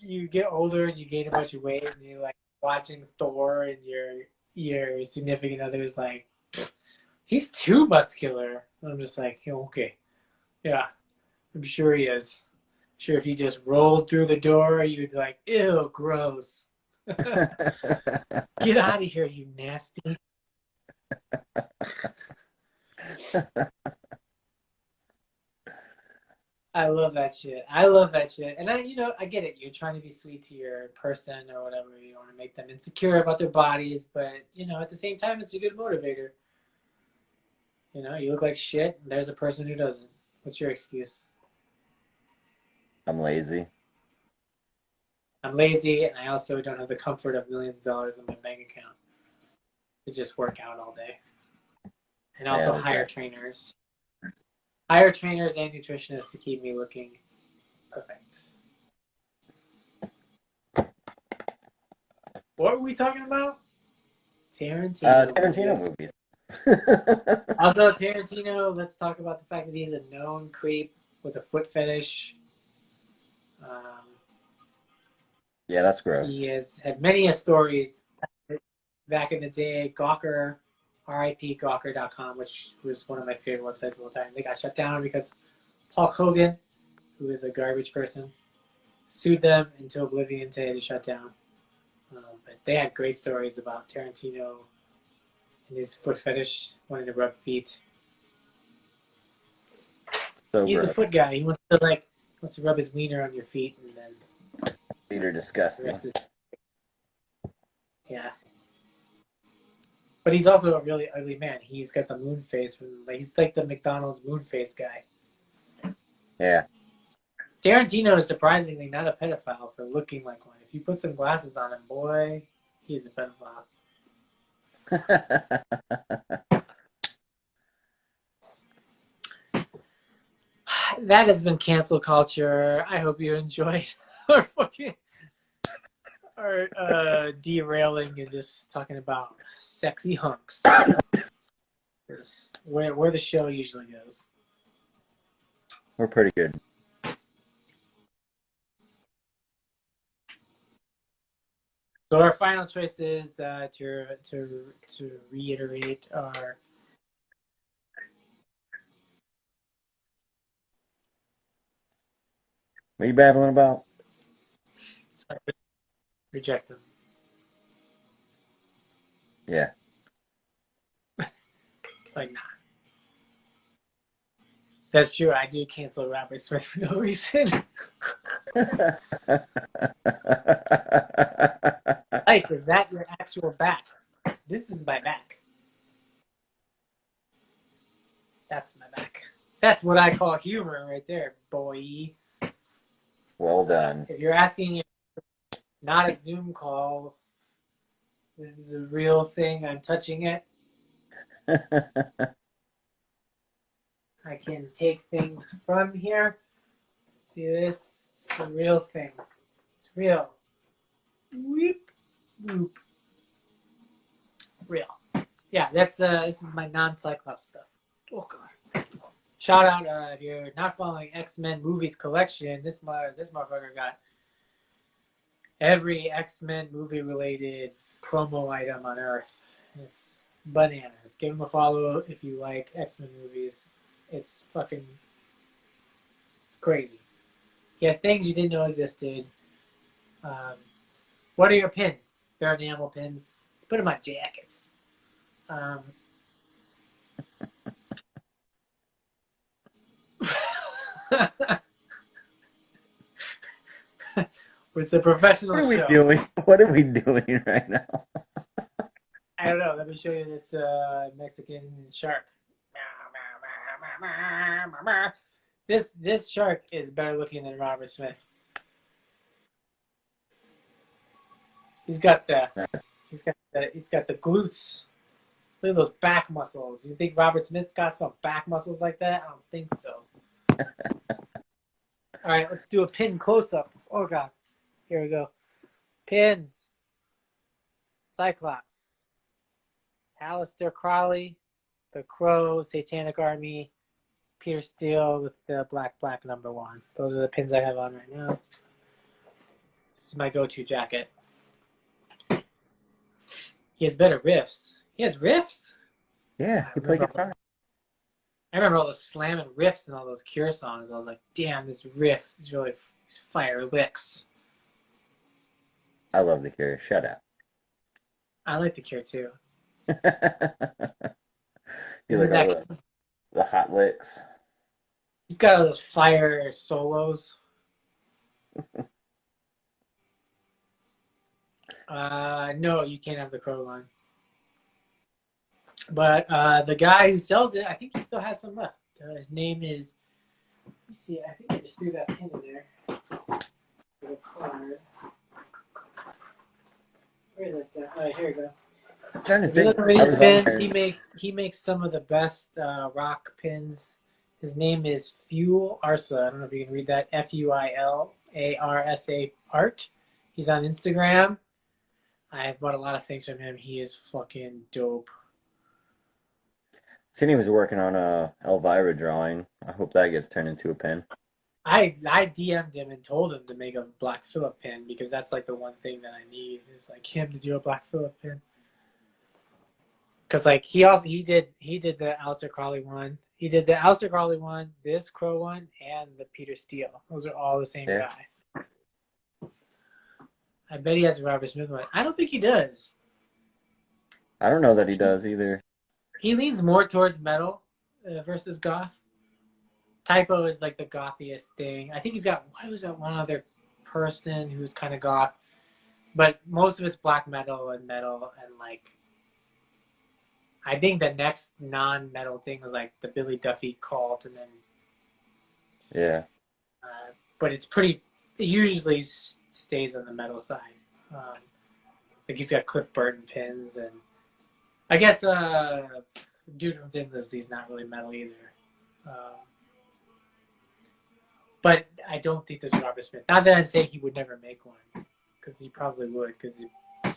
Speaker 1: you get older and you gain a bunch of weight and you're like watching Thor and your significant other is like, he's too muscular. I'm just like, okay. Yeah, I'm sure he is. I'm sure if he just rolled through the door, you'd be like, ew, gross. Get out of here, you nasty. I love that shit. And I get it. You're trying to be sweet to your person or whatever. You don't want to make them insecure about their bodies, but at the same time, it's a good motivator. You look like shit. And there's a person who doesn't. What's your excuse?
Speaker 2: I'm lazy.
Speaker 1: I'm lazy, and I also don't have the comfort of millions of dollars in my bank account to just work out all day. And also hire trainers. Hire trainers and nutritionists to keep me looking perfect. What were we talking about? Tarantino
Speaker 2: movies.
Speaker 1: Also, Tarantino, let's talk about the fact that he's a known creep with a foot fetish. Um,
Speaker 2: Yeah, that's
Speaker 1: he
Speaker 2: gross.
Speaker 1: has had many stories back in the day. Gawker, RIP Gawker.com, which was one of my favorite websites of all time. They got shut down because Hulk Hogan, who is a garbage person, sued them into oblivion to had to shut down. But they had great stories about Tarantino and his foot fetish, wanting to rub feet.
Speaker 2: So
Speaker 1: He's a
Speaker 2: gross.
Speaker 1: foot guy. He wants to rub his wiener on your feet, and then
Speaker 2: Feet are
Speaker 1: the
Speaker 2: disgusting.
Speaker 1: rest is yeah. But he's also a really ugly man. He's got the moon face he's like the McDonald's moon face guy.
Speaker 2: Yeah.
Speaker 1: Tarantino is surprisingly not a pedophile for looking like one. If you put some glasses on him, boy, he's a pedophile. That has been cancel culture. I hope you enjoyed our fucking our derailing and just talking about sexy hunks. Where the show usually goes.
Speaker 2: We're pretty good.
Speaker 1: So our final choices to reiterate are
Speaker 2: What are you babbling about?
Speaker 1: reject them.
Speaker 2: Yeah.
Speaker 1: Like nah. That's true. I do cancel Robert Smith for no reason. Life, is that your actual back? This is my back. That's my back. That's what I call humor right there, boy.
Speaker 2: Well done.
Speaker 1: If you're asking if not a Zoom call, this is a real thing. I'm touching it. I can take things from here. See this? It's a real thing. It's real. Whoop, whoop. Real. Yeah, that's this is my non-Cyclops stuff. Oh god. Shout out if you're not following X-Men movies collection. This motherfucker got every X-Men movie related promo item on Earth. It's bananas. Give him a follow if you like X-Men movies. It's fucking crazy. He has things you didn't know existed. Um, what are your pins? They're enamel pins. Put them on jackets. Um, it's a
Speaker 2: What
Speaker 1: professional
Speaker 2: are we
Speaker 1: show.
Speaker 2: doing? What are we doing right now?
Speaker 1: I don't know. Let me show you this Mexican shark. This shark is better looking than Robert Smith. He's got the he's got the glutes. Look at those back muscles. You think Robert Smith's got some back muscles like that? I don't think so. All right, let's do a pin close up. Oh god, here we go. Pins. Cyclops, Aleister Crowley, the Crow, Satanic Army, Peter Steele with the black number one. Those are the pins I have on right now. This is my go-to jacket. He has better riffs. He has riffs?
Speaker 2: Yeah, you play guitar.
Speaker 1: I remember all those slamming riffs and all those Cure songs. I was like, damn, this riff is really fire licks.
Speaker 2: I love the Cure. Shut up.
Speaker 1: I like the Cure too.
Speaker 2: You like all the hot licks.
Speaker 1: He's got all those fire solos. No, you can't have the Crow line. But the guy who sells it, I think he still has some left. His name is, let me see, I think I just threw that pin in there. The card. Where is it? Here we go.
Speaker 2: I'm trying to
Speaker 1: If you
Speaker 2: think.
Speaker 1: look at these pins, he makes some of the best rock pins. His name is Fuel Arsa. I don't know if you can read that. FUILARSA Art. He's on Instagram. I've bought a lot of things from him. He is fucking dope.
Speaker 2: Seen he was working on a Elvira drawing. I hope that gets turned into a pin.
Speaker 1: I DM'd him and told him to make a Black Phillip pin because that's like the one thing that I need is like him to do a Black Phillip pin. Because like he did the Aleister Crowley one. He did the Aleister Crowley one, this Crow one, and the Peter Steele. Those are all the same
Speaker 2: Yeah.
Speaker 1: guy. I bet he has a Robert Smith one. I don't think he does.
Speaker 2: I don't know that he does either.
Speaker 1: He leans more towards metal versus goth. Typo is like the gothiest thing. I think he's got what was that one other person who's kind of goth, but most of it's black metal and like I think the next non-metal thing was like the Billy Duffy cult, and then
Speaker 2: Yeah.
Speaker 1: but it's pretty. It usually stays on the metal side. Like he's got Cliff Burton pins, and I guess dude from Thin Lizzy's not really metal either. But I don't think there's Robert Smith. Not that I'm saying he would never make one, because he probably would, because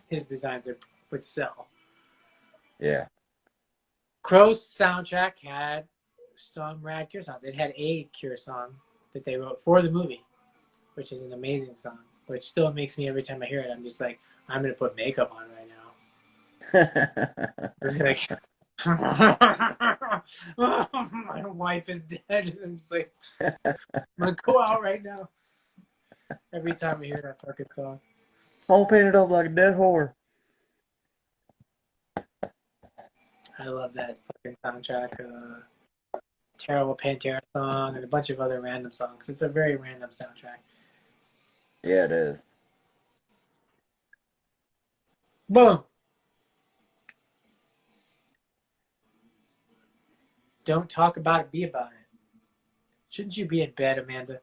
Speaker 1: his designs would sell.
Speaker 2: Yeah.
Speaker 1: Crow's soundtrack had some rad Cure songs. It had a Cure song that they wrote for the movie, which is an amazing song, which still makes me, every time I hear it, I'm just like, I'm going to put makeup on right now. It's like, my wife is dead. And I'm just like, I'm going to go out right now. Every time I hear that fucking song.
Speaker 2: All painted up like a dead whore.
Speaker 1: I love that fucking soundtrack. Terrible Pantera song and a bunch of other random songs. It's a very random soundtrack.
Speaker 2: Yeah, it is.
Speaker 1: Boom. Don't talk about it, be about it. Shouldn't you be in bed, Amanda?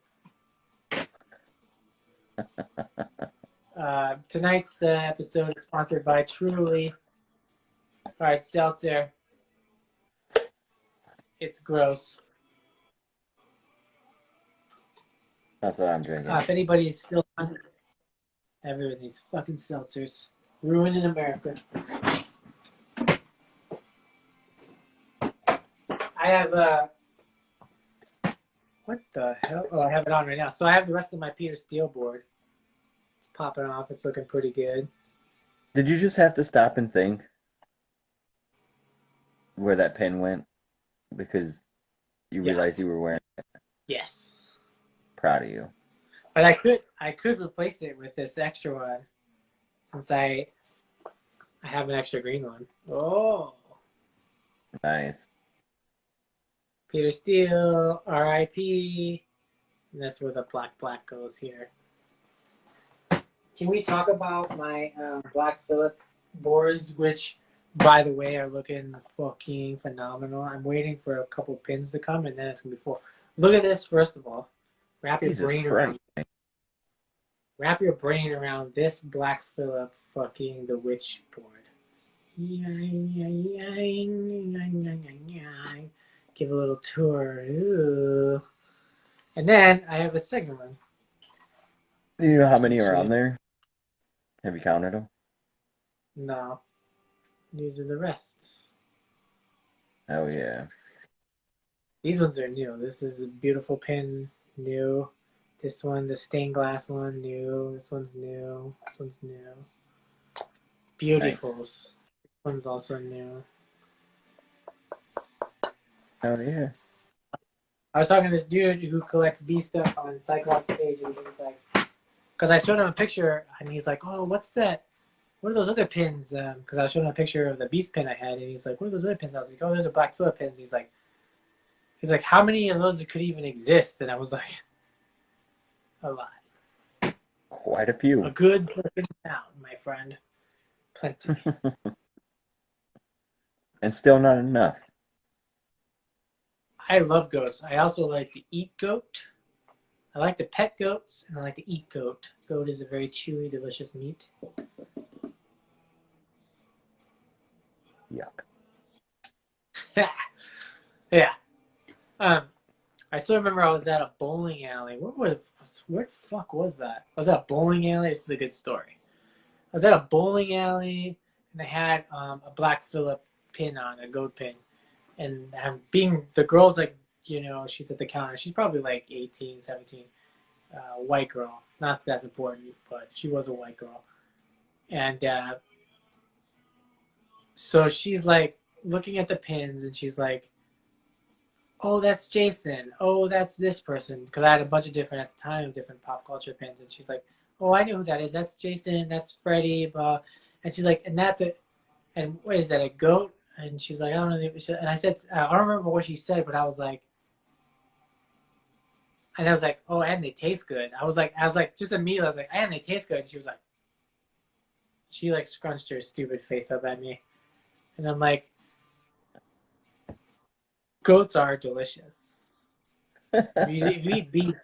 Speaker 1: Tonight's episode is sponsored by Truly. All right, seltzer. It's gross.
Speaker 2: That's what I'm drinking.
Speaker 1: If anybody's still on everything's fucking seltzers. Ruining America. I have what the hell? Oh, I have it on right now. So I have the rest of my Peter Steele board. It's popping off. It's looking pretty good.
Speaker 2: Did you just have to stop and think where that pin went? Because you realized you were wearing it?
Speaker 1: Yes.
Speaker 2: Proud of you.
Speaker 1: But I could replace it with this extra one since I have an extra green one. Oh.
Speaker 2: Nice.
Speaker 1: Peter Steele, R.I.P. And that's where the black goes here. Can we talk about my Black Phillip boards, which, by the way, are looking fucking phenomenal. I'm waiting for a couple pins to come, and then it's going to be full. Look at this, first of all. Wrap your brain around this Black Phillip fucking the Witch board. Give a little tour. Ooh. And then I have a second one.
Speaker 2: Do you know how many are on there? Have you counted them?
Speaker 1: No. These are the rest.
Speaker 2: Oh, yeah.
Speaker 1: These ones are new. This is a beautiful pin, new. This one, the stained glass one, new. This one's new. This one's new. Beautifuls. Nice. This one's also new.
Speaker 2: Oh, yeah.
Speaker 1: I was talking to this dude who collects B stuff on Cyclops page, and he was like, because I showed him a picture, and he's like, oh, what's that? What are those other pins? Because I was showing him a picture of the Beast pin I had, and he's like, what are those other pins? I was like, oh, those are Black Phillip pins. He's like, how many of those could even exist? And I was like, a lot.
Speaker 2: Quite a few.
Speaker 1: A good flipping amount, my friend. Plenty.
Speaker 2: And still not enough.
Speaker 1: I love goats. I also like to eat goat. I like to pet goats, and I like to eat goat. Goat is a very chewy, delicious meat.
Speaker 2: Yuck.
Speaker 1: Yeah. I still remember I was at a bowling alley. Where the fuck was that? I was at a bowling alley. This is a good story. I was at a bowling alley, and I had a Black Phillip pin on, a goat pin. And being the girl's like, she's at the counter. She's probably like 18, 17. White girl. Not that that's important, but she was a white girl. And so she's like looking at the pins, and she's like, "Oh, that's Jason. Oh, that's this person." Because I had a bunch of different at the time, different pop culture pins, and she's like, "Oh, I know who that is. That's Jason. That's Freddie." Blah. And she's like, "And that's it. And what is that? A goat?" And she's like, "I don't know." And I said, "I don't remember what she said," but I was like, "Oh, and they taste good." I was like, just immediately, I was like, "And they taste good." And she was like, she like scrunched her stupid face up at me, and I'm like, "Goats are delicious. If you eat beef,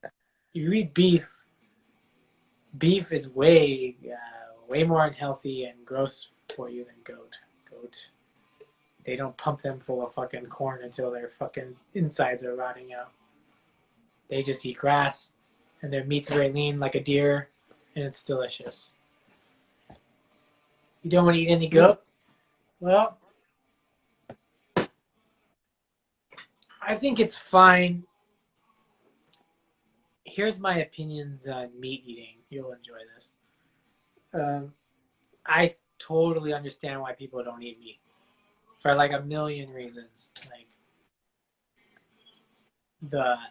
Speaker 1: if you eat beef is way more unhealthy and gross for you than goat. Goat, they don't pump them full of fucking corn until their fucking insides are rotting out. They just eat grass, and their meat's very lean like a deer, and it's delicious. You don't want to eat any goat? Well, I think it's fine. Here's my opinions on meat eating. You'll enjoy this. Um, I totally understand why people don't eat meat for like a million reasons. Like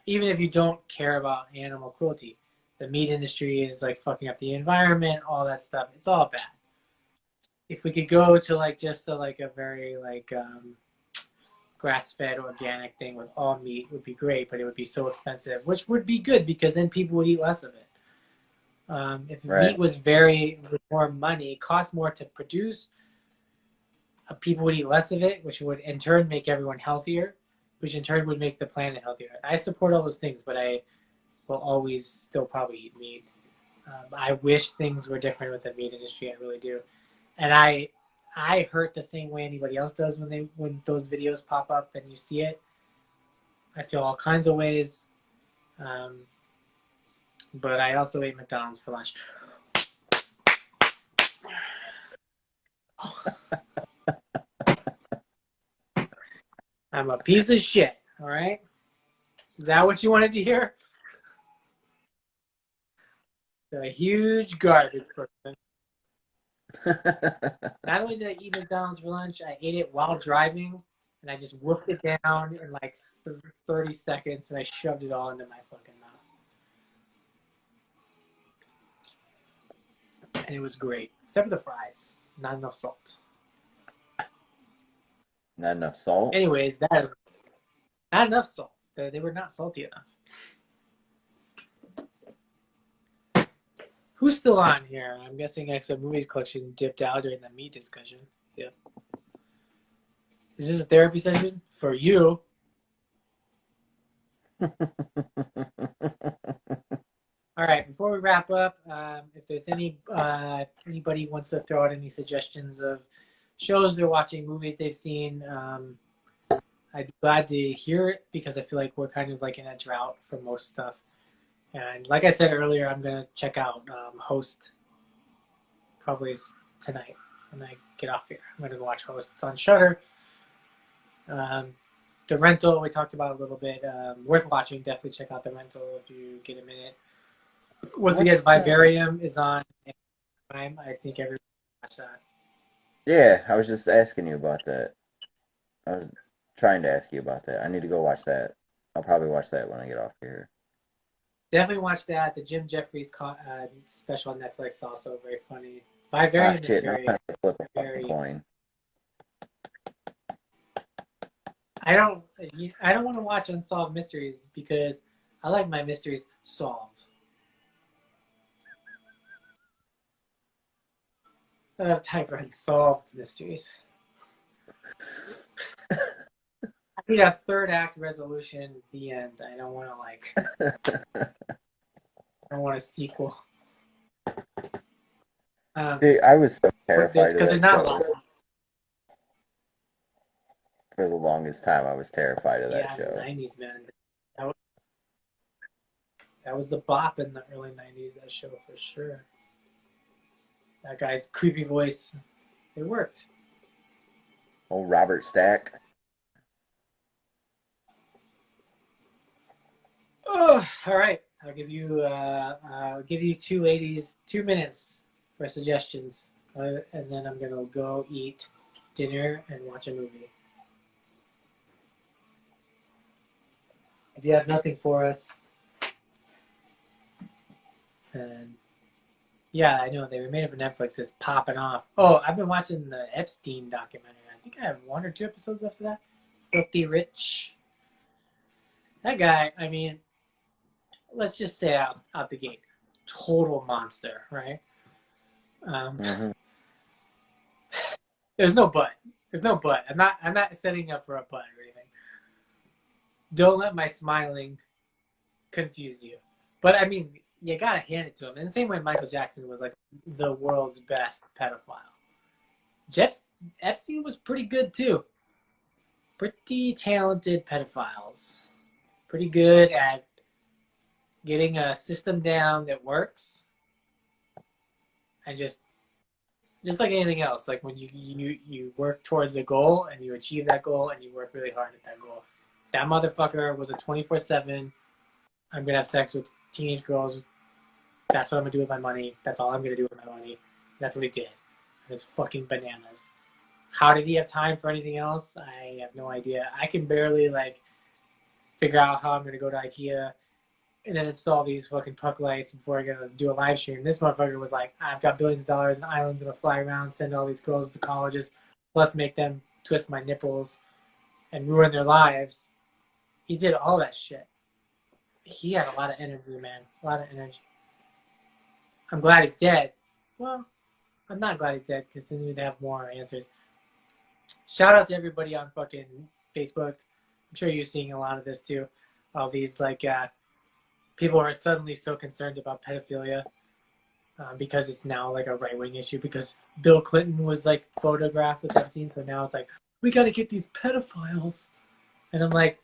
Speaker 1: even if you don't care about animal cruelty, the meat industry is like fucking up the environment, all that stuff. It's all bad. If we could go to like just a very like grass-fed organic thing with all meat would be great, but it would be so expensive, which would be good because then people would eat less of it. If meat
Speaker 2: Right.
Speaker 1: was very with more money, cost more to produce, people would eat less of it, which would in turn make everyone healthier, which in turn would make the planet healthier. I support all those things, but I will always still probably eat meat. I wish things were different with the meat industry. I really do, and I hurt the same way anybody else does when those videos pop up and you see it. I feel all kinds of ways, um, but I also ate McDonald's for lunch. I'm a piece of shit. All right, is that what you wanted to hear? A huge garbage person. Not only did I eat McDonald's for lunch, I ate it while driving, and I just woofed it down in like 30 seconds, and I shoved it all into my fucking mouth. And it was great, except for the fries. Not enough salt.
Speaker 2: Not enough salt.
Speaker 1: Anyways, that is not enough salt. They were not salty enough. Who's still on here? I'm guessing Exo Movies Collection dipped out during the meat discussion. Yeah. Is this a therapy session for you? All right. Before we wrap up, if there's anybody wants to throw out any suggestions of shows they're watching, movies they've seen, I'd be glad to hear it because I feel like we're kind of like in a drought for most stuff. And like I said earlier, I'm gonna check out Host probably tonight when I get off here. I'm gonna go watch Host. It's on Shudder. The Rental we talked about a little bit. Worth watching. Definitely check out The Rental if you get a minute. Once again,
Speaker 2: What's
Speaker 1: Vivarium is on Prime. I think everyone watch that.
Speaker 2: Yeah, I was just asking you about that. I was trying to ask you about that. I need to go watch that. I'll probably watch that when I get off here.
Speaker 1: Definitely watch that. The Jim Jeffries special on Netflix also very funny.
Speaker 2: Ah,
Speaker 1: Vivarium is
Speaker 2: shit, now I'm
Speaker 1: very,
Speaker 2: gonna have to flip a fucking
Speaker 1: very.
Speaker 2: coin.
Speaker 1: I don't. I don't want to watch unsolved mysteries because I like my mysteries solved. Type unsolved mysteries. I need a third act resolution. The end. I don't want to I don't want a sequel.
Speaker 2: Dude, I was so terrified of
Speaker 1: Because there's
Speaker 2: that
Speaker 1: not a lot.
Speaker 2: show. For the longest time, I was terrified of that
Speaker 1: Yeah, in the
Speaker 2: show.
Speaker 1: '90s, man. That was, that was the bop in the early '90s. That show for sure. That guy's creepy voice. It worked.
Speaker 2: Oh, Robert Stack.
Speaker 1: Oh, all right. I'll give you two ladies 2 minutes for suggestions, and then I'm gonna go eat dinner and watch a movie. If you have nothing for us, then yeah, I know they were made for Netflix. It's popping off. Oh, I've been watching the Epstein documentary. I think I have 1 or 2 episodes after that. Filthy Rich. That guy. I mean, let's just say out the gate, total monster, right? Um,
Speaker 2: Hmm.
Speaker 1: there's no but. There's no but. I'm not setting up for a but or anything. Don't let my smiling confuse you. But I mean, you gotta hand it to him. In the same way Michael Jackson was like the world's best pedophile. Jeff Epstein was pretty good too. Pretty talented pedophiles. Pretty good at getting a system down that works, and just like anything else, like when you work towards a goal and you achieve that goal and you work really hard at that goal. That motherfucker was a 24/7. I'm gonna have sex with teenage girls. That's what I'm gonna do with my money. That's all I'm gonna do with my money. That's what he did. It was fucking bananas. How did he have time for anything else? I have no idea. I can barely like figure out how I'm gonna go to IKEA and then install these fucking puck lights before I gotta do a live stream. This motherfucker was like, I've got billions of dollars and islands, I'm gonna fly around, send all these girls to colleges, plus make them twist my nipples and ruin their lives. He did all that shit. He had a lot of energy, man. A lot of energy. I'm glad he's dead. Well, I'm not glad he's dead because then we'd have more answers. Shout out to everybody on fucking Facebook. I'm sure you're seeing a lot of this too. All these like people are suddenly so concerned about pedophilia because it's now like a right wing issue because Bill Clinton was like photographed with that scene. So now it's like, we got to get these pedophiles. And I'm like,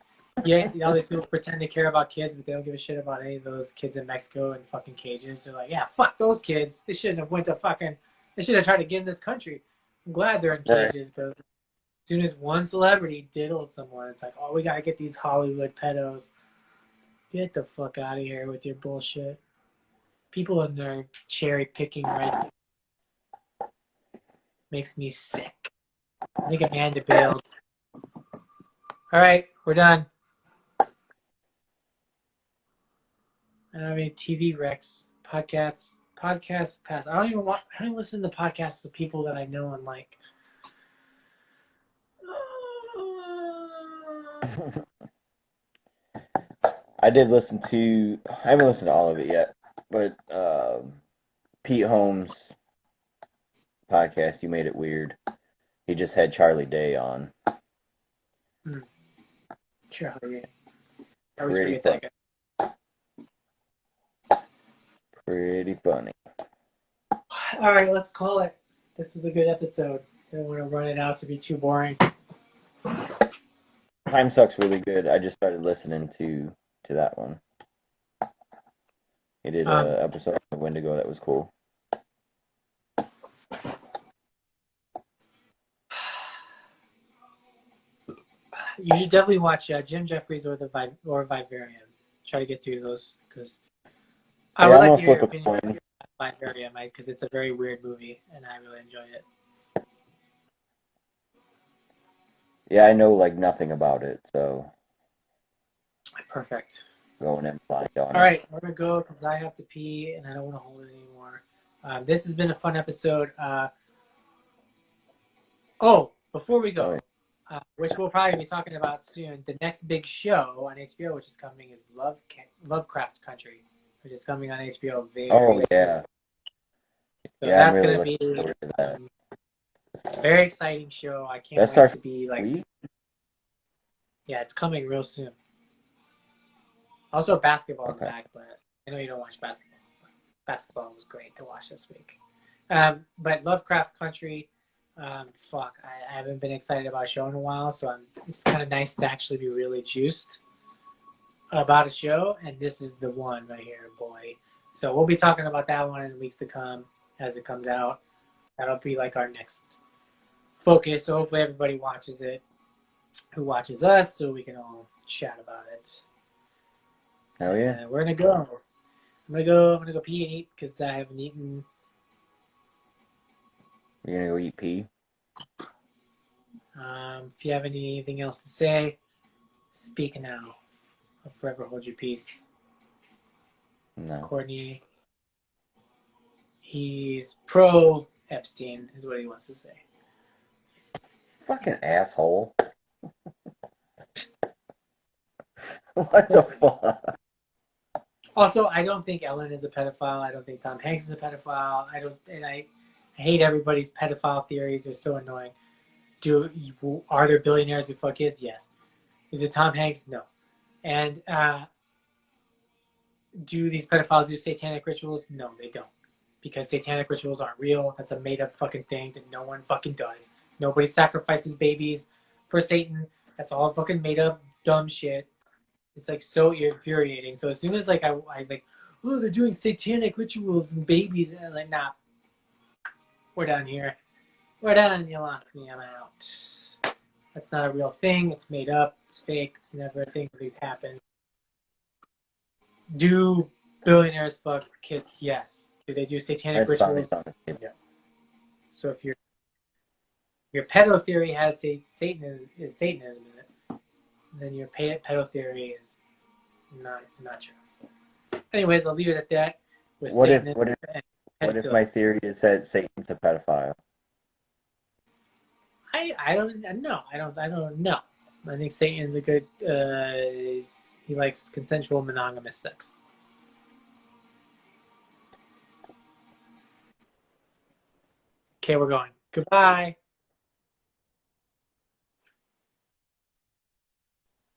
Speaker 1: yeah, all these people pretend to care about kids, but they don't give a shit about any of those kids in Mexico in fucking cages. They're like, yeah, fuck those kids. They shouldn't have went to fucking, they should have tried to get in this country. I'm glad they're in
Speaker 2: Right.
Speaker 1: cages, but as soon as one celebrity diddles someone, it's like, oh, we got to get these Hollywood pedos. Get the fuck out of here with your bullshit. People in there cherry picking right makes me sick. I think Amanda bailed. All right, we're done. I don't have any TV recs, podcasts pass. I don't even listen to podcasts of people that I know and like.
Speaker 2: I did listen to. I haven't listened to all of it yet, but Pete Holmes' podcast. You made it weird. He just had Charlie Day on.
Speaker 1: Charlie, I always
Speaker 2: Pretty
Speaker 1: forget
Speaker 2: fun.
Speaker 1: that
Speaker 2: Pretty funny.
Speaker 1: guy. All right, let's call it. This was a good episode. I don't want to run it out to be too boring.
Speaker 2: Time Suck's really good. I just started listening to that one. He did
Speaker 1: Um,
Speaker 2: a episode of Wendigo that was cool.
Speaker 1: you should definitely watch Jim Jeffries or Vivarium. Try to get through those because I
Speaker 2: Yeah,
Speaker 1: would
Speaker 2: I'm
Speaker 1: like
Speaker 2: gonna
Speaker 1: to hear your
Speaker 2: flip a
Speaker 1: opinion
Speaker 2: coin.
Speaker 1: on Vivarium because it's a very weird movie and I really enjoyed it.
Speaker 2: Yeah, I know like nothing about it, so
Speaker 1: Perfect.
Speaker 2: going in blind on
Speaker 1: All
Speaker 2: it.
Speaker 1: right, we're gonna go because I have to pee and I don't want to hold it anymore. This has been a fun episode. Before we
Speaker 2: Oh,
Speaker 1: go, which we'll probably be talking about soon, the next big show on HBO, which is coming, is Lovecraft Country, which is coming on HBO very soon.
Speaker 2: yeah,
Speaker 1: So
Speaker 2: yeah. I'm
Speaker 1: that's
Speaker 2: really
Speaker 1: gonna
Speaker 2: looking
Speaker 1: be
Speaker 2: forward to that.
Speaker 1: a very exciting show. I can't
Speaker 2: That
Speaker 1: wait
Speaker 2: starts
Speaker 1: to be
Speaker 2: next
Speaker 1: like,
Speaker 2: week.
Speaker 1: yeah, it's coming real soon. Also, basketball is
Speaker 2: Okay.
Speaker 1: back, but I know you don't watch basketball. But basketball was great to watch this week. But Lovecraft Country, I haven't been excited about a show in a while, so it's kind of nice to actually be really juiced about a show, and this is the one right here, boy. So we'll be talking about that one in the weeks to come as it comes out. That'll be like our next focus. So hopefully everybody watches it who watches us, so we can all chat about it.
Speaker 2: Hell yeah.
Speaker 1: We're gonna go. I'm gonna go pee and eat because I haven't eaten.
Speaker 2: You're gonna go eat pee?
Speaker 1: If you have anything else to say, speak now. I'll forever hold your peace.
Speaker 2: No.
Speaker 1: Courtney, he's pro Epstein, is what he wants to say.
Speaker 2: Fucking asshole. What the fuck?
Speaker 1: Also, I don't think Ellen is a pedophile. I don't think Tom Hanks is a pedophile. I hate everybody's pedophile theories. They're so annoying. Are there billionaires who fuck kids? Yes. Is it Tom Hanks? No. And do these pedophiles do satanic rituals? No, they don't. Because satanic rituals aren't real. That's a made up fucking thing that no one fucking does. Nobody sacrifices babies for Satan. That's all fucking made up dumb shit. It's like so infuriating. So as soon as like I like, oh, they're doing satanic rituals and babies, and I'm like, nah, we're done here. We're done. You lost me. I'm out. That's not a real thing. It's made up. It's fake. It's never a thing. These happen. Do billionaires fuck kids? Yes. Do they do satanic
Speaker 2: That's probably
Speaker 1: rituals?
Speaker 2: something.
Speaker 1: No. So if your pedo theory has Satanism in it, then your pedo theory is not true. Anyways, I'll leave it at that. With
Speaker 2: What if
Speaker 1: Satanism
Speaker 2: what if
Speaker 1: and
Speaker 2: what if
Speaker 1: pedophilia.
Speaker 2: my theory is that Satan's a pedophile?
Speaker 1: I don't know. I don't know. I think Satan's a good. He likes consensual monogamous sex. Okay, we're going. Goodbye.